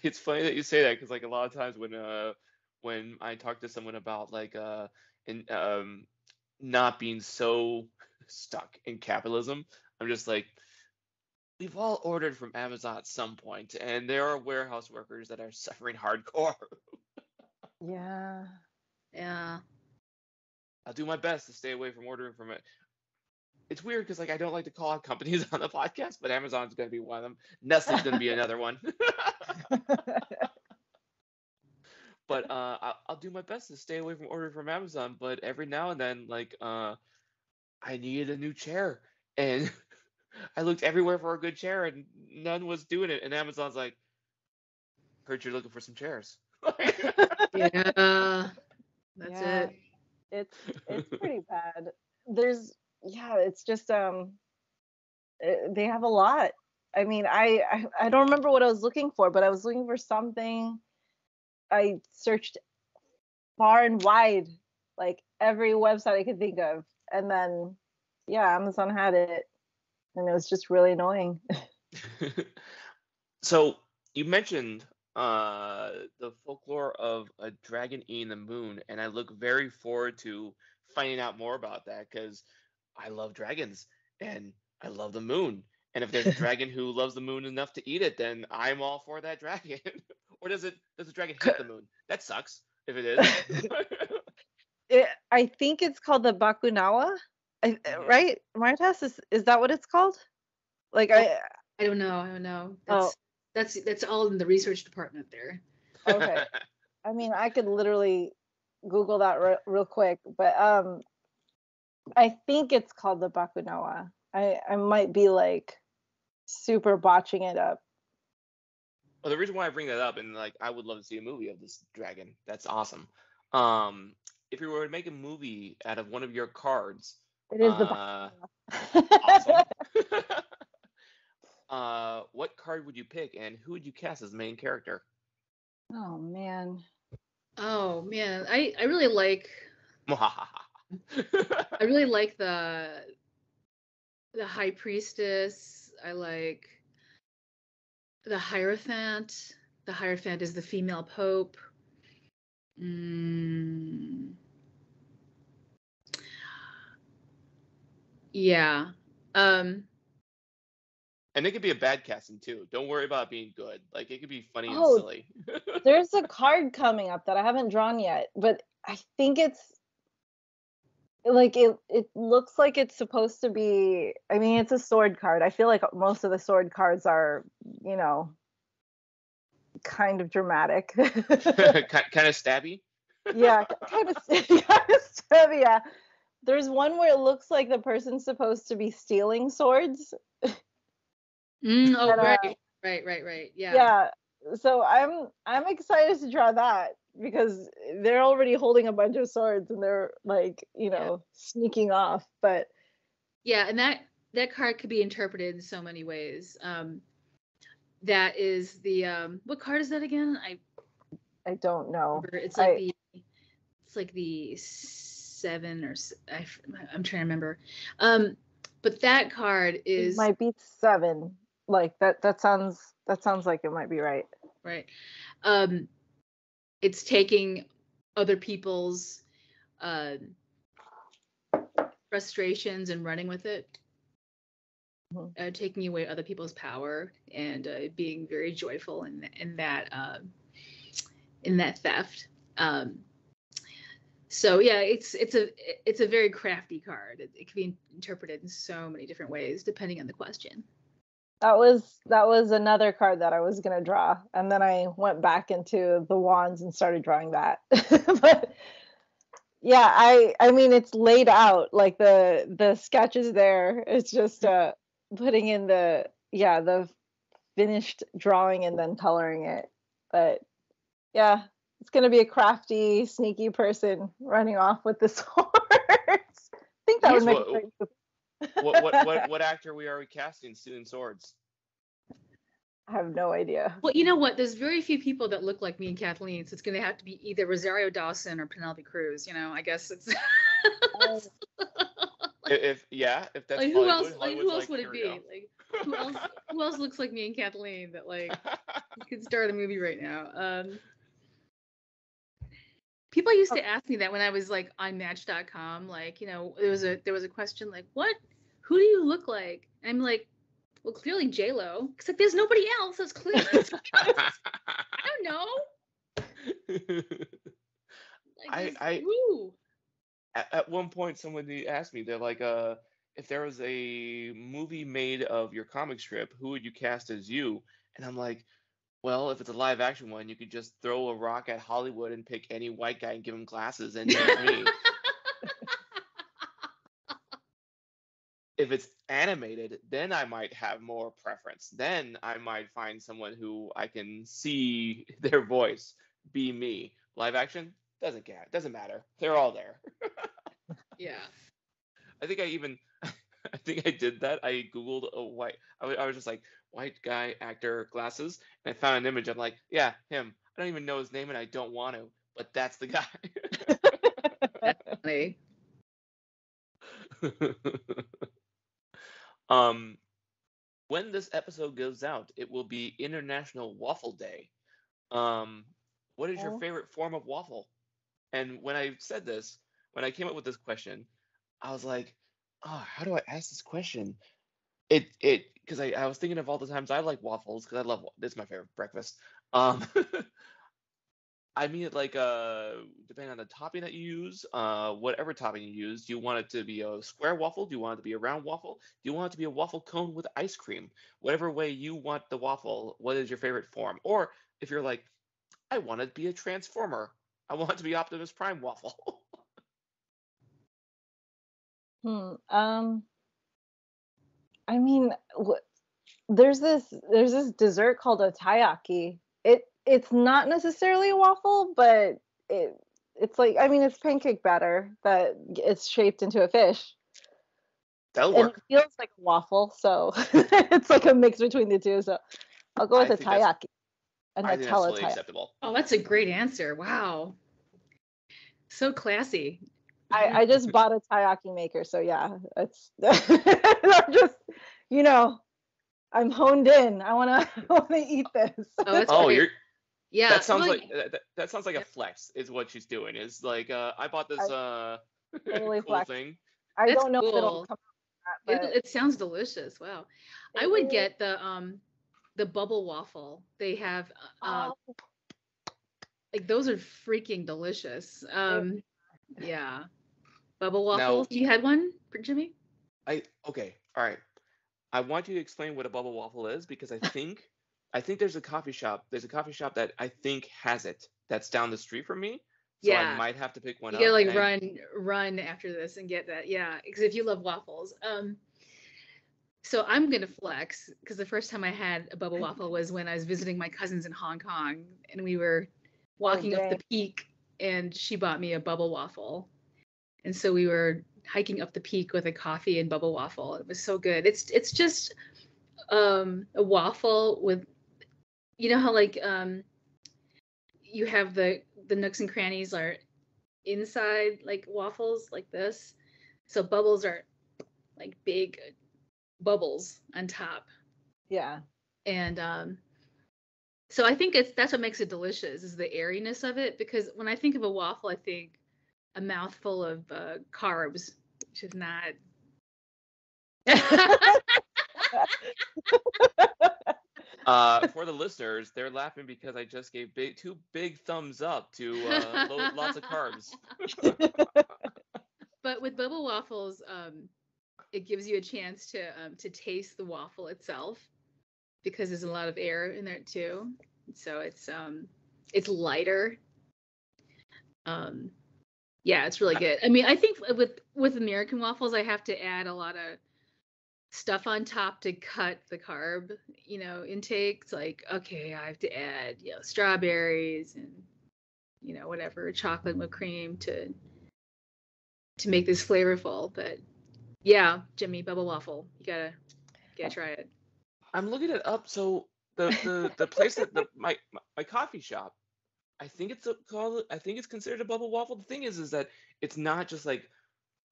Speaker 1: It's funny that you say that because like a lot of times when I talk to someone about like in not being so stuck in capitalism, I'm just like, we've all ordered from Amazon at some point, and there are warehouse workers that are suffering hardcore.
Speaker 2: Yeah.
Speaker 3: yeah.
Speaker 1: I'll do my best to stay away from ordering from it. It's weird because like I don't like to call out companies on the podcast, but Amazon's going to be one of them. Nestle's going to be another one. But I'll do my best to stay away from ordering from Amazon. But every now and then, like I needed a new chair, and I looked everywhere for a good chair, and none was doing it. And Amazon's like, heard you're looking for some chairs.
Speaker 3: Yeah. That's
Speaker 2: Yeah,
Speaker 3: it.
Speaker 2: it's pretty bad. It's just they have a lot. I mean, I don't remember what I was looking for, but I was looking for something. I searched far and wide, like every website I could think of, and then yeah, Amazon had it, and it was just really annoying.
Speaker 1: So you mentioned the folklore of a dragon eating the moon, and I look very forward to finding out more about that because I love dragons and I love the moon. And if there's a dragon who loves the moon enough to eat it, then I'm all for that dragon. Or does the dragon hate the moon? That sucks if it is.
Speaker 2: I think it's called the Bakunawa,
Speaker 1: Mhm.
Speaker 2: right? Maritess, is that what it's called? Like
Speaker 3: Oh, I don't know.
Speaker 2: oh,
Speaker 3: That's all in the research department there.
Speaker 2: okay. I mean, I could literally Google that real quick, but I think it's called the Bakunawa. I might be like super botching it up.
Speaker 1: Well, the reason why I bring that up, and like, I would love to see a movie of this dragon. That's awesome. If you were to make a movie out of one of your cards,
Speaker 2: It is the
Speaker 1: uh,
Speaker 2: best.
Speaker 1: awesome. What card would you pick, and who would you cast as main character?
Speaker 2: Oh man.
Speaker 3: Oh man, I really like the High Priestess. I like the Hierophant. The Hierophant is the female pope. Yeah.
Speaker 1: And it could be a bad casting too. Don't worry about being good. Like, it could be funny and
Speaker 2: Oh,
Speaker 1: silly.
Speaker 2: there's a card coming up that I haven't drawn yet, but I think it's like it looks like it's supposed to be, I mean, it's a sword card. I feel like most of the sword cards are, you know, kind of dramatic.
Speaker 1: Kind of stabby.
Speaker 2: Yeah, kind of stabby, yeah. There's one where it looks like the person's supposed to be stealing swords.
Speaker 3: Oh,
Speaker 2: And,
Speaker 3: right. Yeah.
Speaker 2: yeah. So I'm excited to draw that because they're already holding a bunch of swords and they're like, you know, sneaking off. But
Speaker 3: yeah, and that card could be interpreted in so many ways. That is the what card is that again?
Speaker 2: I don't know.
Speaker 3: It's like the 7 or I'm trying to remember. But that card is,
Speaker 2: it might be 7. Like that sounds like it might be right.
Speaker 3: Right. It's taking other people's frustrations and running with it.
Speaker 2: Mm-hmm.
Speaker 3: Taking away other people's power and being very joyful in that theft. So yeah, it's a very crafty card. It can be interpreted in so many different ways depending on the question.
Speaker 2: That was another card that I was gonna draw, and then I went back into the wands and started drawing that. But yeah, I mean, it's laid out, like the sketch is there. It's just putting in the finished drawing and then coloring it. But yeah, it's gonna be a crafty, sneaky person running off with the swords. I think that would make it great.
Speaker 1: What actor are we casting stealing swords?
Speaker 2: I have no idea.
Speaker 3: Well, you know what? There's very few people that look like me and Kathleen, so it's going to have to be either Rosario Dawson or Penelope Cruz. You know, I guess it's.
Speaker 1: if that's
Speaker 3: like, who else? Like, who else would it be? Like, who else looks like me and Kathleen that like could start a movie right now? People used to ask me that when I was like on Match.com. Like, you know, there was a question like, who do you look like? And I'm like, well, clearly J-Lo. It's like, there's nobody else that's clearly. I don't know. Like,
Speaker 1: at one point, somebody asked me, they're like, if there was a movie made of your comic strip, who would you cast as you? And I'm like, well, if it's a live action one, you could just throw a rock at Hollywood and pick any white guy and give him glasses and make me. If it's animated, then I might have more preference. Then I might find someone who I can see their voice be me. Live action doesn't matter. They're all there.
Speaker 3: Yeah.
Speaker 1: I think I did that. I Googled a white. I was just like, white guy actor glasses, and I found an image. I'm like, yeah, him. I don't even know his name, and I don't want to, but that's the guy.
Speaker 3: That's funny.
Speaker 1: When this episode goes out, it will be International Waffle Day. What is your favorite form of waffle? And when I came up with this question, I was like, oh, how do I ask this question? Because I was thinking of all the times I like waffles because this is my favorite breakfast. I mean, like, depending on the topping that you use, whatever topping you use, do you want it to be a square waffle? Do you want it to be a round waffle? Do you want it to be a waffle cone with ice cream? Whatever way you want the waffle, what is your favorite form? Or if you're like, I want it to be a transformer. I want it to be Optimus Prime waffle.
Speaker 2: I mean, there's this dessert called a taiyaki. It's not necessarily a waffle, but it's like, I mean, it's pancake batter that it's shaped into a fish,
Speaker 1: That'll
Speaker 2: and it
Speaker 1: work.
Speaker 2: feels like a waffle, so it's like a mix between the two. So I'll go
Speaker 1: I
Speaker 2: with a
Speaker 1: think that's
Speaker 2: taiyaki, a
Speaker 1: I think that's
Speaker 2: Nutella
Speaker 1: fully
Speaker 2: taiyaki.
Speaker 1: acceptable.
Speaker 3: Oh, that's a great answer. Wow. So classy.
Speaker 2: I just bought a taiyaki maker, so yeah, it's I'm just, you know, I'm honed in. I wanna eat this.
Speaker 3: Oh, that's
Speaker 1: Oh,
Speaker 3: great.
Speaker 1: you're
Speaker 3: Yeah.
Speaker 1: that sounds
Speaker 3: Well,
Speaker 1: like that sounds like a flex is what she's doing. Is like I bought this
Speaker 2: I totally
Speaker 1: cool
Speaker 2: flex.
Speaker 1: thing.
Speaker 2: I
Speaker 3: that's
Speaker 2: don't know if it'll
Speaker 3: cool.
Speaker 2: come out, but
Speaker 3: It sounds delicious. Wow. I would get the bubble waffle. They have
Speaker 2: oh,
Speaker 3: like those are freaking delicious. Yeah. Bubble
Speaker 1: Now,
Speaker 3: waffles. You had one, Jimmy?
Speaker 1: okay, all right. I want you to explain what a bubble waffle is because I think there's a coffee shop. There's a coffee shop that I think has it. That's down the street from me. So I
Speaker 3: Yeah.
Speaker 1: might have to pick one
Speaker 3: You gotta
Speaker 1: up.
Speaker 3: like
Speaker 1: And I
Speaker 3: run after this and get that. Yeah, because if you love waffles. So I'm gonna flex because the first time I had a bubble waffle was when I was visiting my cousins in Hong Kong, and we were walking up the
Speaker 2: dang.
Speaker 3: peak, and she bought me a bubble waffle, and so we were hiking up the peak with a coffee and bubble waffle. It was so good. It's just a waffle with, you know how like you have the nooks and crannies are inside like waffles like this, so bubbles are like big bubbles on top.
Speaker 2: Yeah.
Speaker 3: And so I think that's what makes it delicious is the airiness of it, because when I think of a waffle, I think a mouthful of carbs, which is not.
Speaker 1: for the listeners, they're laughing because I just gave two big thumbs up to lots of carbs.
Speaker 3: But with bubble waffles, it gives you a chance to taste the waffle itself because there's a lot of air in there too. So it's lighter. Yeah, it's really good. I mean, I think with American waffles, I have to add a lot of stuff on top to cut the carb, intake. It's like, okay, I have to add, strawberries and, whatever, chocolate whipped cream to make this flavorful. But yeah, Jimmy, bubble waffle, you gotta try it.
Speaker 1: I'm looking it up. So the place that my coffee shop, I think I think it's considered a bubble waffle. The thing is that it's not just like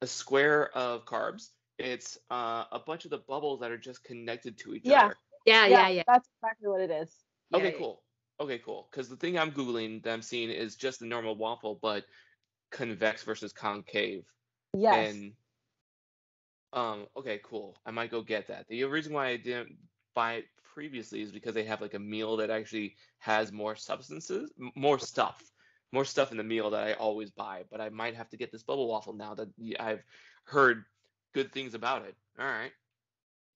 Speaker 1: a square of carbs. It's a bunch of the bubbles that are just connected to each
Speaker 2: Yeah.
Speaker 1: other.
Speaker 3: Yeah.
Speaker 2: That's exactly what it is.
Speaker 1: Okay,
Speaker 3: Yeah.
Speaker 1: cool. Okay, cool. Because the thing I'm Googling that I'm seeing is just the normal waffle, but convex versus concave.
Speaker 2: Yes.
Speaker 1: And okay, cool. I might go get that. The reason why I didn't buy it previously is because they have like a meal that actually has more substances, more stuff in the meal that I always buy. But I might have to get this bubble waffle now that I've heard good things about it. All right.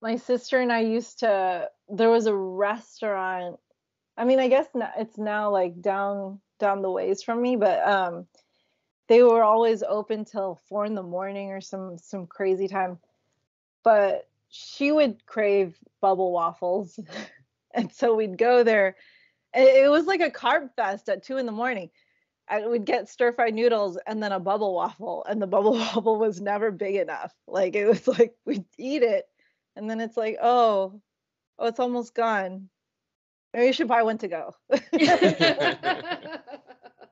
Speaker 2: My sister and I there was a restaurant. I mean, I guess it's now like down the ways from me, but they were always open till 4 in the morning or some crazy time. But she would crave bubble waffles. And so we'd go there. It was like a carb fest at 2 in the morning. I would get stir fried noodles and then a bubble waffle, and the bubble waffle was never big enough. Like it was like we'd eat it, and then it's like, oh, it's almost gone. Maybe you should buy one to go.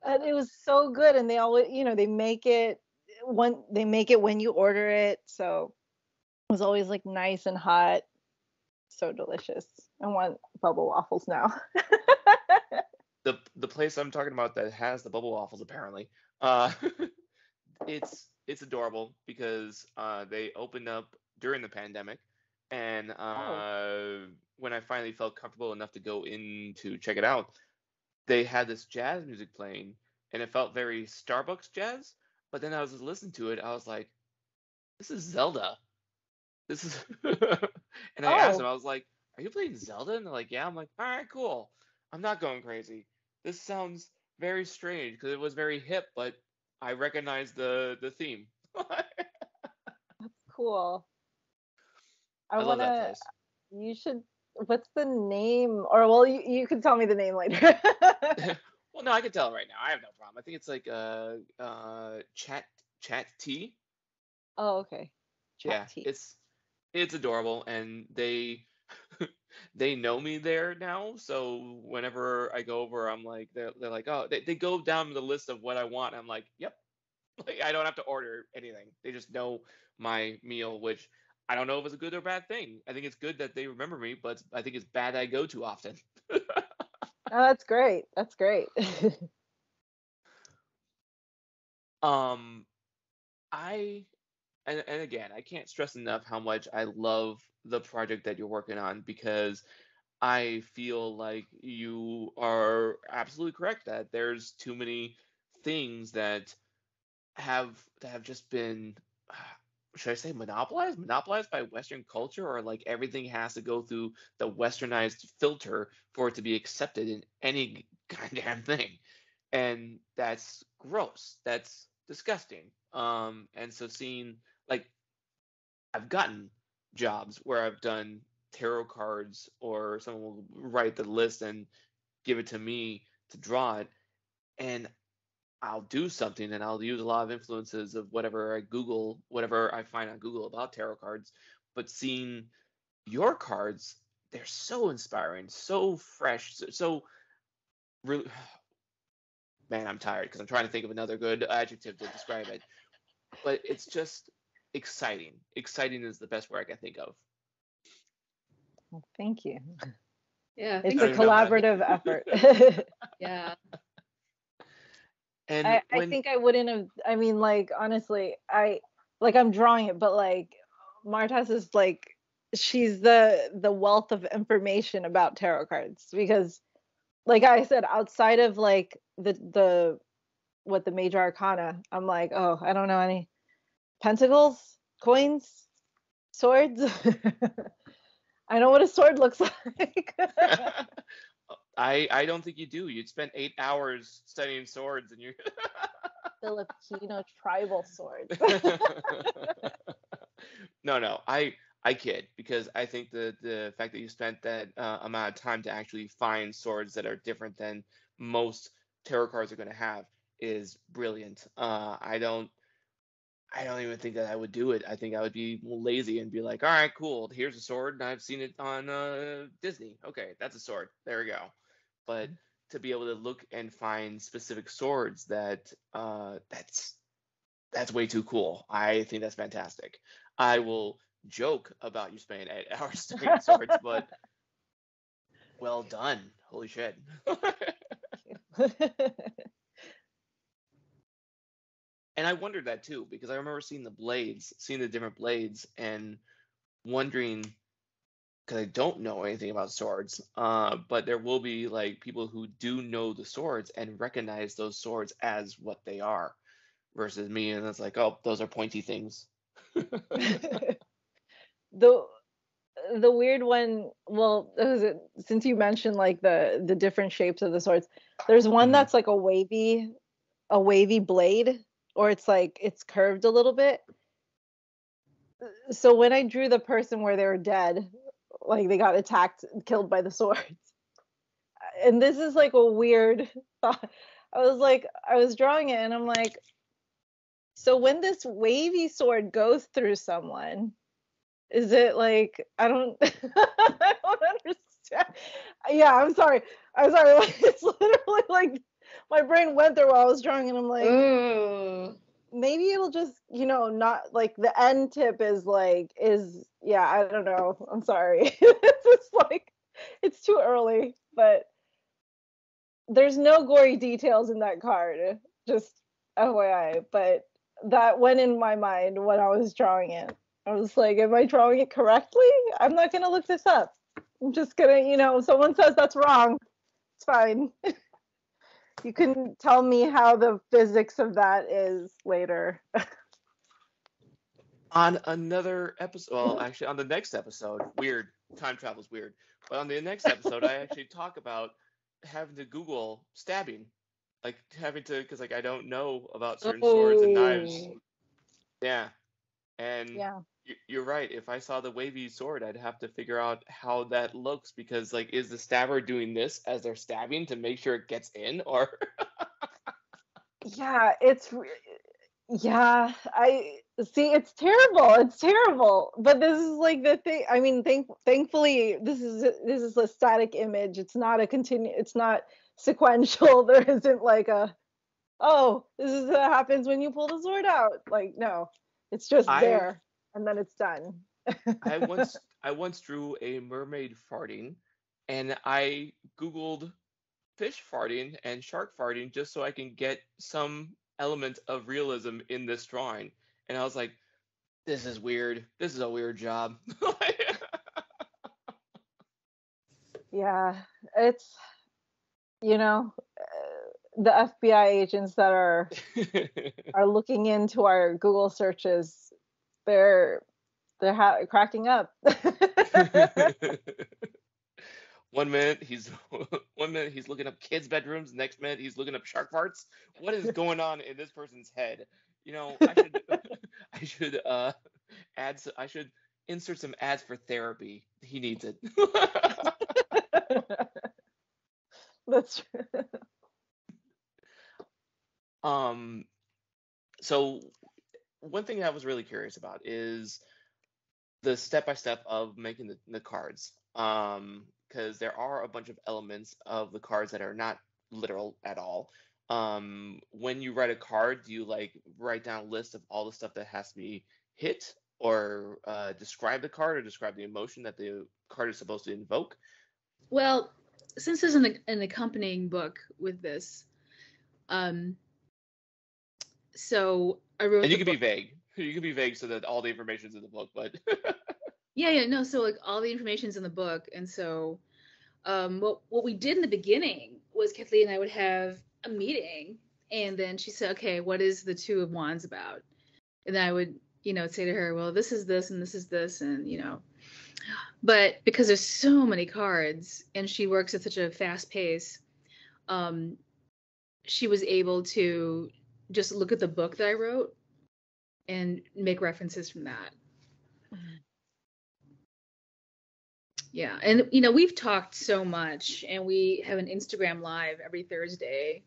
Speaker 2: And it was so good, and they always, they make it when you order it, so it was always like nice and hot, so delicious. I want bubble waffles now.
Speaker 1: The place I'm talking about that has the bubble waffles apparently, it's adorable because they opened up during the pandemic, and
Speaker 2: Oh,
Speaker 1: when I finally felt comfortable enough to go in to check it out, they had this jazz music playing, and it felt very Starbucks jazz. But then I was listening to it, I was like, "This is Zelda. This is," and I asked them,
Speaker 2: oh,
Speaker 1: I was like, "Are you playing Zelda?" And they're like, "Yeah." I'm like, "All right, cool. I'm not going crazy. This sounds very strange because it was very hip, but I recognize the theme."
Speaker 2: cool. I
Speaker 1: I love that
Speaker 2: wanna.
Speaker 1: place.
Speaker 2: You should. what's the name? Or well, you can tell me the name later.
Speaker 1: Well, no, I can tell right now. I have no problem. I think it's like chat tea.
Speaker 2: Oh, okay. Chat
Speaker 1: Yeah,
Speaker 2: tea.
Speaker 1: it's adorable, and they they know me there now. So whenever I go over, I'm like they're like, oh, they go down the list of what I want. I'm like, yep. Like I don't have to order anything. They just know my meal, which I don't know if it's a good or bad thing. I think it's good that they remember me, but I think it's bad I go too often.
Speaker 2: Oh, that's great. That's great.
Speaker 1: Um, I and again, I can't stress enough how much I love the project that you're working on because I feel like you are absolutely correct that there's too many things that have just been should I say monopolized by Western culture, or like everything has to go through the westernized filter for it to be accepted in any goddamn thing. And that's gross. That's disgusting. And so seeing like I've gotten jobs where I've done tarot cards or someone will write the list and give it to me to draw it, and I'll do something and I'll use a lot of influences of whatever I Google, whatever I find on Google about tarot cards. But seeing your cards, they're so inspiring, so fresh, so really, man, I'm tired because I'm trying to think of another good adjective to describe it. But it's just exciting. Exciting is the best word I can think of.
Speaker 2: Well, thank you.
Speaker 3: Yeah,
Speaker 2: It's
Speaker 1: I
Speaker 3: thanks.
Speaker 2: a
Speaker 1: don't even know how to.
Speaker 2: collaborative effort.
Speaker 3: Yeah.
Speaker 1: And
Speaker 2: I
Speaker 1: when
Speaker 2: think I wouldn't have. I mean, like honestly, I'm drawing it, but like Maritess is like she's the wealth of information about tarot cards because, like I said, outside of like the what the major arcana, I'm like, oh, I don't know any pentacles, coins, swords. I know what a sword looks like.
Speaker 1: I don't think you do. You'd spend 8 hours studying swords, and you're.
Speaker 2: Filipino tribal swords.
Speaker 1: No, no, I kid because I think the fact that you spent that amount of time to actually find swords that are different than most tarot cards are going to have is brilliant. I don't even think that I would do it. I think I would be lazy and be like, all right, cool. Here's a sword, and I've seen it on Disney. Okay, that's a sword. There we go. But to be able to look and find specific swords that's way too cool. I think that's fantastic. I will joke about you spending 8 hours studying swords, but well done. Holy shit. And I wondered that too because I remember seeing the blades, seeing the different blades, and wondering because I don't know anything about swords, but there will be like people who do know the swords and recognize those swords as what they are, versus me, and it's like, oh, those are pointy things.
Speaker 2: the the weird one, well, since you mentioned like the different shapes of the swords, there's one
Speaker 1: Hmm.
Speaker 2: that's like a wavy blade, or it's like it's curved a little bit. So when I drew the person where they were dead, like they got attacked, killed by the swords. And this is like a weird thought. I was drawing it and I'm like, so when this wavy sword goes through someone, is it like I don't I don't understand. Yeah, I'm sorry. I'm sorry. Like, it's literally like my brain went there while I was drawing and I'm like,
Speaker 3: Oh.
Speaker 2: maybe it'll just, not like the end tip is yeah, I don't know. I'm sorry. It's just like it's too early, but there's no gory details in that card. Just FYI, but that went in my mind when I was drawing it. I was like, am I drawing it correctly? I'm not gonna look this up. I'm just gonna, if someone says that's wrong, it's fine. You can tell me how the physics of that is later.
Speaker 1: On another episode, well, actually, on the next episode, weird, time travel's weird, but on the next episode, I actually talk about having to Google stabbing, like having to, because like I don't know about certain swords and knives.
Speaker 3: Oh.
Speaker 1: Yeah, and
Speaker 2: Yeah.
Speaker 1: you're right. If I saw the wavy sword, I'd have to figure out how that looks because, like, is the stabber doing this as they're stabbing to make sure it gets in, or
Speaker 2: Yeah, yeah, I see. It's terrible. It's terrible. But this is like the thing. I mean, thankfully, this is a static image. It's not a continue. It's not sequential. There isn't like a, oh, this is what happens when you pull the sword out. Like, no, it's just
Speaker 1: I
Speaker 2: there, and then it's done.
Speaker 1: I once drew a mermaid farting, and I Googled fish farting and shark farting just so I can get some element of realism in this drawing. And I was like, this is weird. This is a weird job.
Speaker 2: Yeah, it's, you know, the FBI agents that are looking into our Google searches, they're cracking up.
Speaker 1: One minute he's one minute he's looking up kids' bedrooms, next minute he's looking up shark farts. What is going on in this person's head? I should I should insert some ads for therapy. He needs it.
Speaker 2: That's true.
Speaker 1: Um so one thing I was really curious about is the step by step of making the cards. Because there are a bunch of elements of the cards that are not literal at all. When you write a card, do you like write down a list of all the stuff that has to be hit, or describe the card, or describe the emotion that the card is supposed to invoke?
Speaker 3: Well, since there's an accompanying book with this, so I wrote
Speaker 1: And you
Speaker 3: the
Speaker 1: can be
Speaker 3: book.
Speaker 1: vague. You can be vague so that all the information's in the book, but
Speaker 3: Yeah, no. So like all the information's in the book, and so what we did in the beginning was Kathleen and I would have a meeting, and then she said, "Okay, what is the Two of Wands about?" And then I would, say to her, "Well, this is this, and this is this, and But because there's so many cards, and she works at such a fast pace, she was able to just look at the book that I wrote and make references from that. Yeah, and we've talked so much, and we have an Instagram live every Thursday,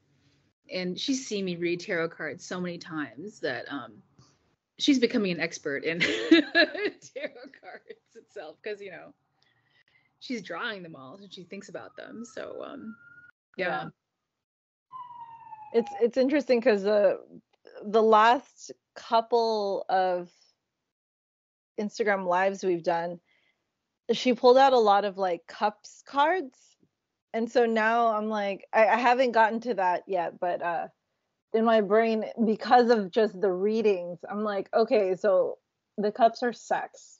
Speaker 3: and she's seen me read tarot cards so many times that she's becoming an expert in tarot cards itself, because she's drawing them all and she thinks about them. So yeah.
Speaker 2: It's interesting because the last couple of Instagram lives we've done, she pulled out a lot of like cups cards, and so now I'm like, I haven't gotten to that yet, but in my brain, because of just the readings, I'm like, okay, so the cups are sex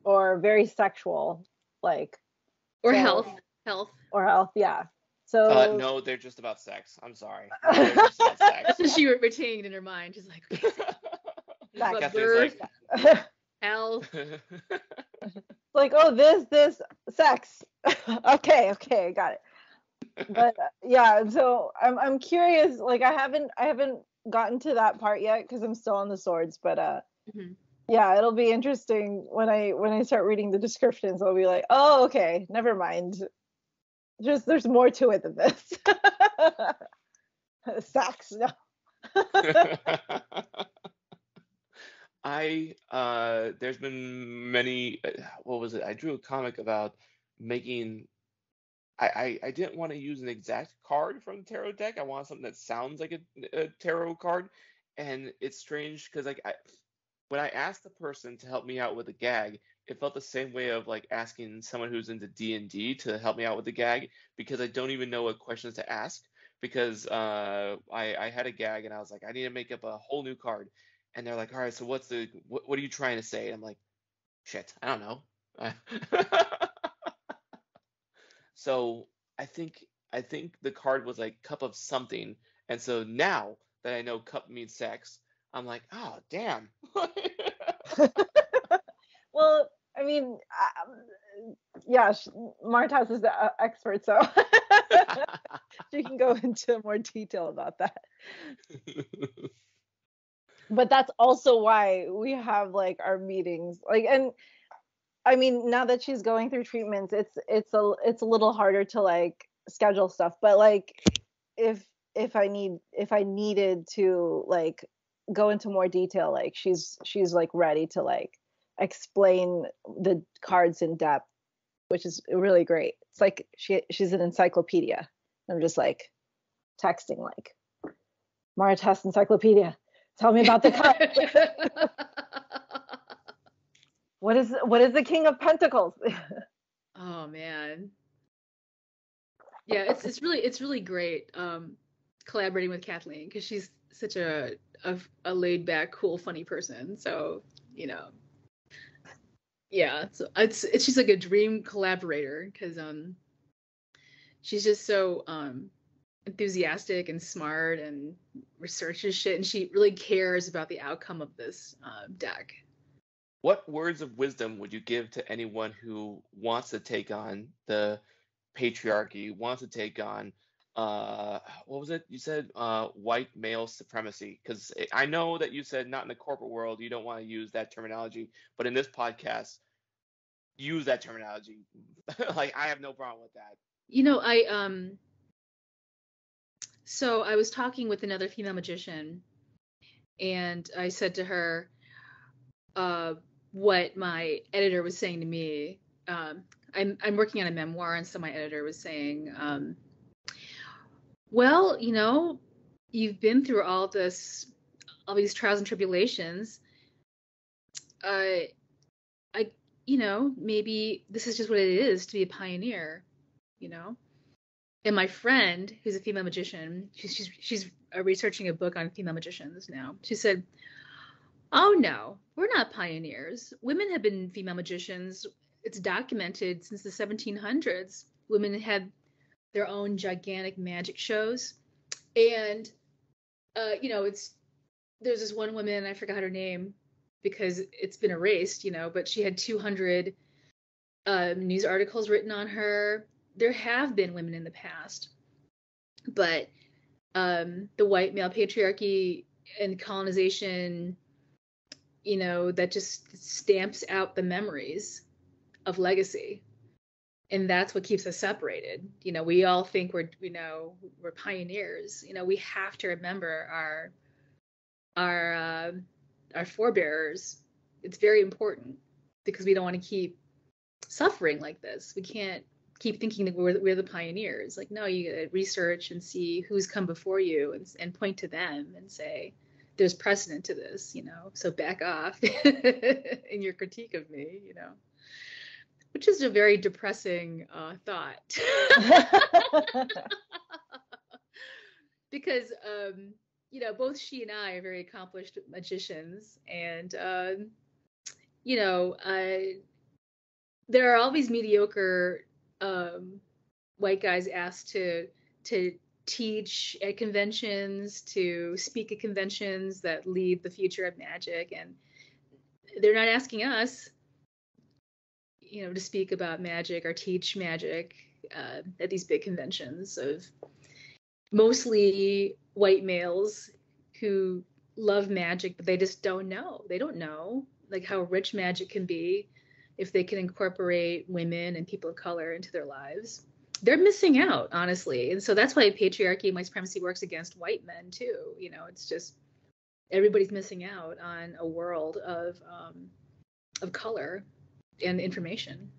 Speaker 2: or very sexual, like,
Speaker 3: or
Speaker 2: so,
Speaker 3: health
Speaker 2: or health, yeah. So
Speaker 1: no, they're just about sex. I'm sorry. They're just about sex.
Speaker 3: that's what she retained in her mind. She's like,
Speaker 2: sex.
Speaker 3: birth,
Speaker 1: like,
Speaker 3: health.
Speaker 2: Like, oh, this sex. Okay, got it. But yeah, so I'm curious. Like, I haven't gotten to that part yet because I'm still on the swords. But yeah, it'll be interesting when I start reading the descriptions. I'll be like, oh, okay, never mind. Just there's more to it than this. Sex, no.
Speaker 1: There's been many, what was it? I drew a comic about making, I didn't want to use an exact card from the tarot deck. I want something that sounds like a tarot card. And it's strange because when I asked the person to help me out with a gag, it felt the same way of like asking someone who's into D&D to help me out with the gag, because I don't even know what questions to ask, because I had a gag and I was like, I need to make up a whole new card. And they're like, all right, so what are you trying to say? And I'm like, shit, I don't know. So I think the card was like cup of something. And so now that I know cup means sex, I'm like, oh, damn.
Speaker 2: Well, I mean, yeah, Maritess is the expert, so she can go into more detail about that. But that's also why we have like our meetings. Like, and I mean, now that she's going through treatments, it's a little harder to like schedule stuff. But like, if I needed to like go into more detail, like she's like ready to like explain the cards in depth, which is really great. It's like she's an encyclopedia. I'm just like texting like, Maritess encyclopedia, tell me about the cards. What is the King of Pentacles?
Speaker 3: Oh man. Yeah, it's really great collaborating with Cathleen, because she's such a laid back, cool, funny person. So, you know, yeah, so it's she's like a dream collaborator, because she's just so enthusiastic and smart and researches shit, and she really cares about the outcome of this deck.
Speaker 1: What words of wisdom would you give to anyone who wants to take on the patriarchy, wants to take on what was it you said, white male supremacy? Because I know that you said not in the corporate world, you don't want to use that terminology, but in this podcast, use that terminology. Like, I have no problem with that.
Speaker 3: You know, so I was talking with another female magician, and I said to her what my editor was saying to me. I'm working on a memoir, and so my editor was saying, well, you know, you've been through all these trials and tribulations. You know, maybe this is just what it is to be a pioneer, you know. And my friend, who's a female magician, she's researching a book on female magicians now. She said, "Oh no, we're not pioneers. Women have been female magicians. It's documented since the 1700s. Women had their own gigantic magic shows, and you know, there's this one woman, I forgot her name because it's been erased, you know, but she had 200 news articles written on her. There have been women in the past, but the white male patriarchy and colonization, you know, that just stamps out the memories of legacy. And that's what keeps us separated. You know, we all think we're pioneers. You know, we have to remember our forebearers. It's very important, because we don't want to keep suffering like this. We can't keep thinking that we're the pioneers. Like, no, you gotta research and see who's come before you, and point to them and say, there's precedent to this, you know, so back off in your critique of me, you know. Which is a very depressing thought. Because, you know, both she and I are very accomplished magicians. And, you know, there are all these mediocre white guys asked to teach at conventions, to speak at conventions that lead the future of magic. And they're not asking us, you know, to speak about magic or teach magic at these big conventions of mostly white males who love magic, but they just don't know. They don't know like how rich magic can be if they can incorporate women and people of color into their lives. They're missing out, honestly. And so that's why patriarchy and white supremacy works against white men too. You know, it's just everybody's missing out on a world of color and information.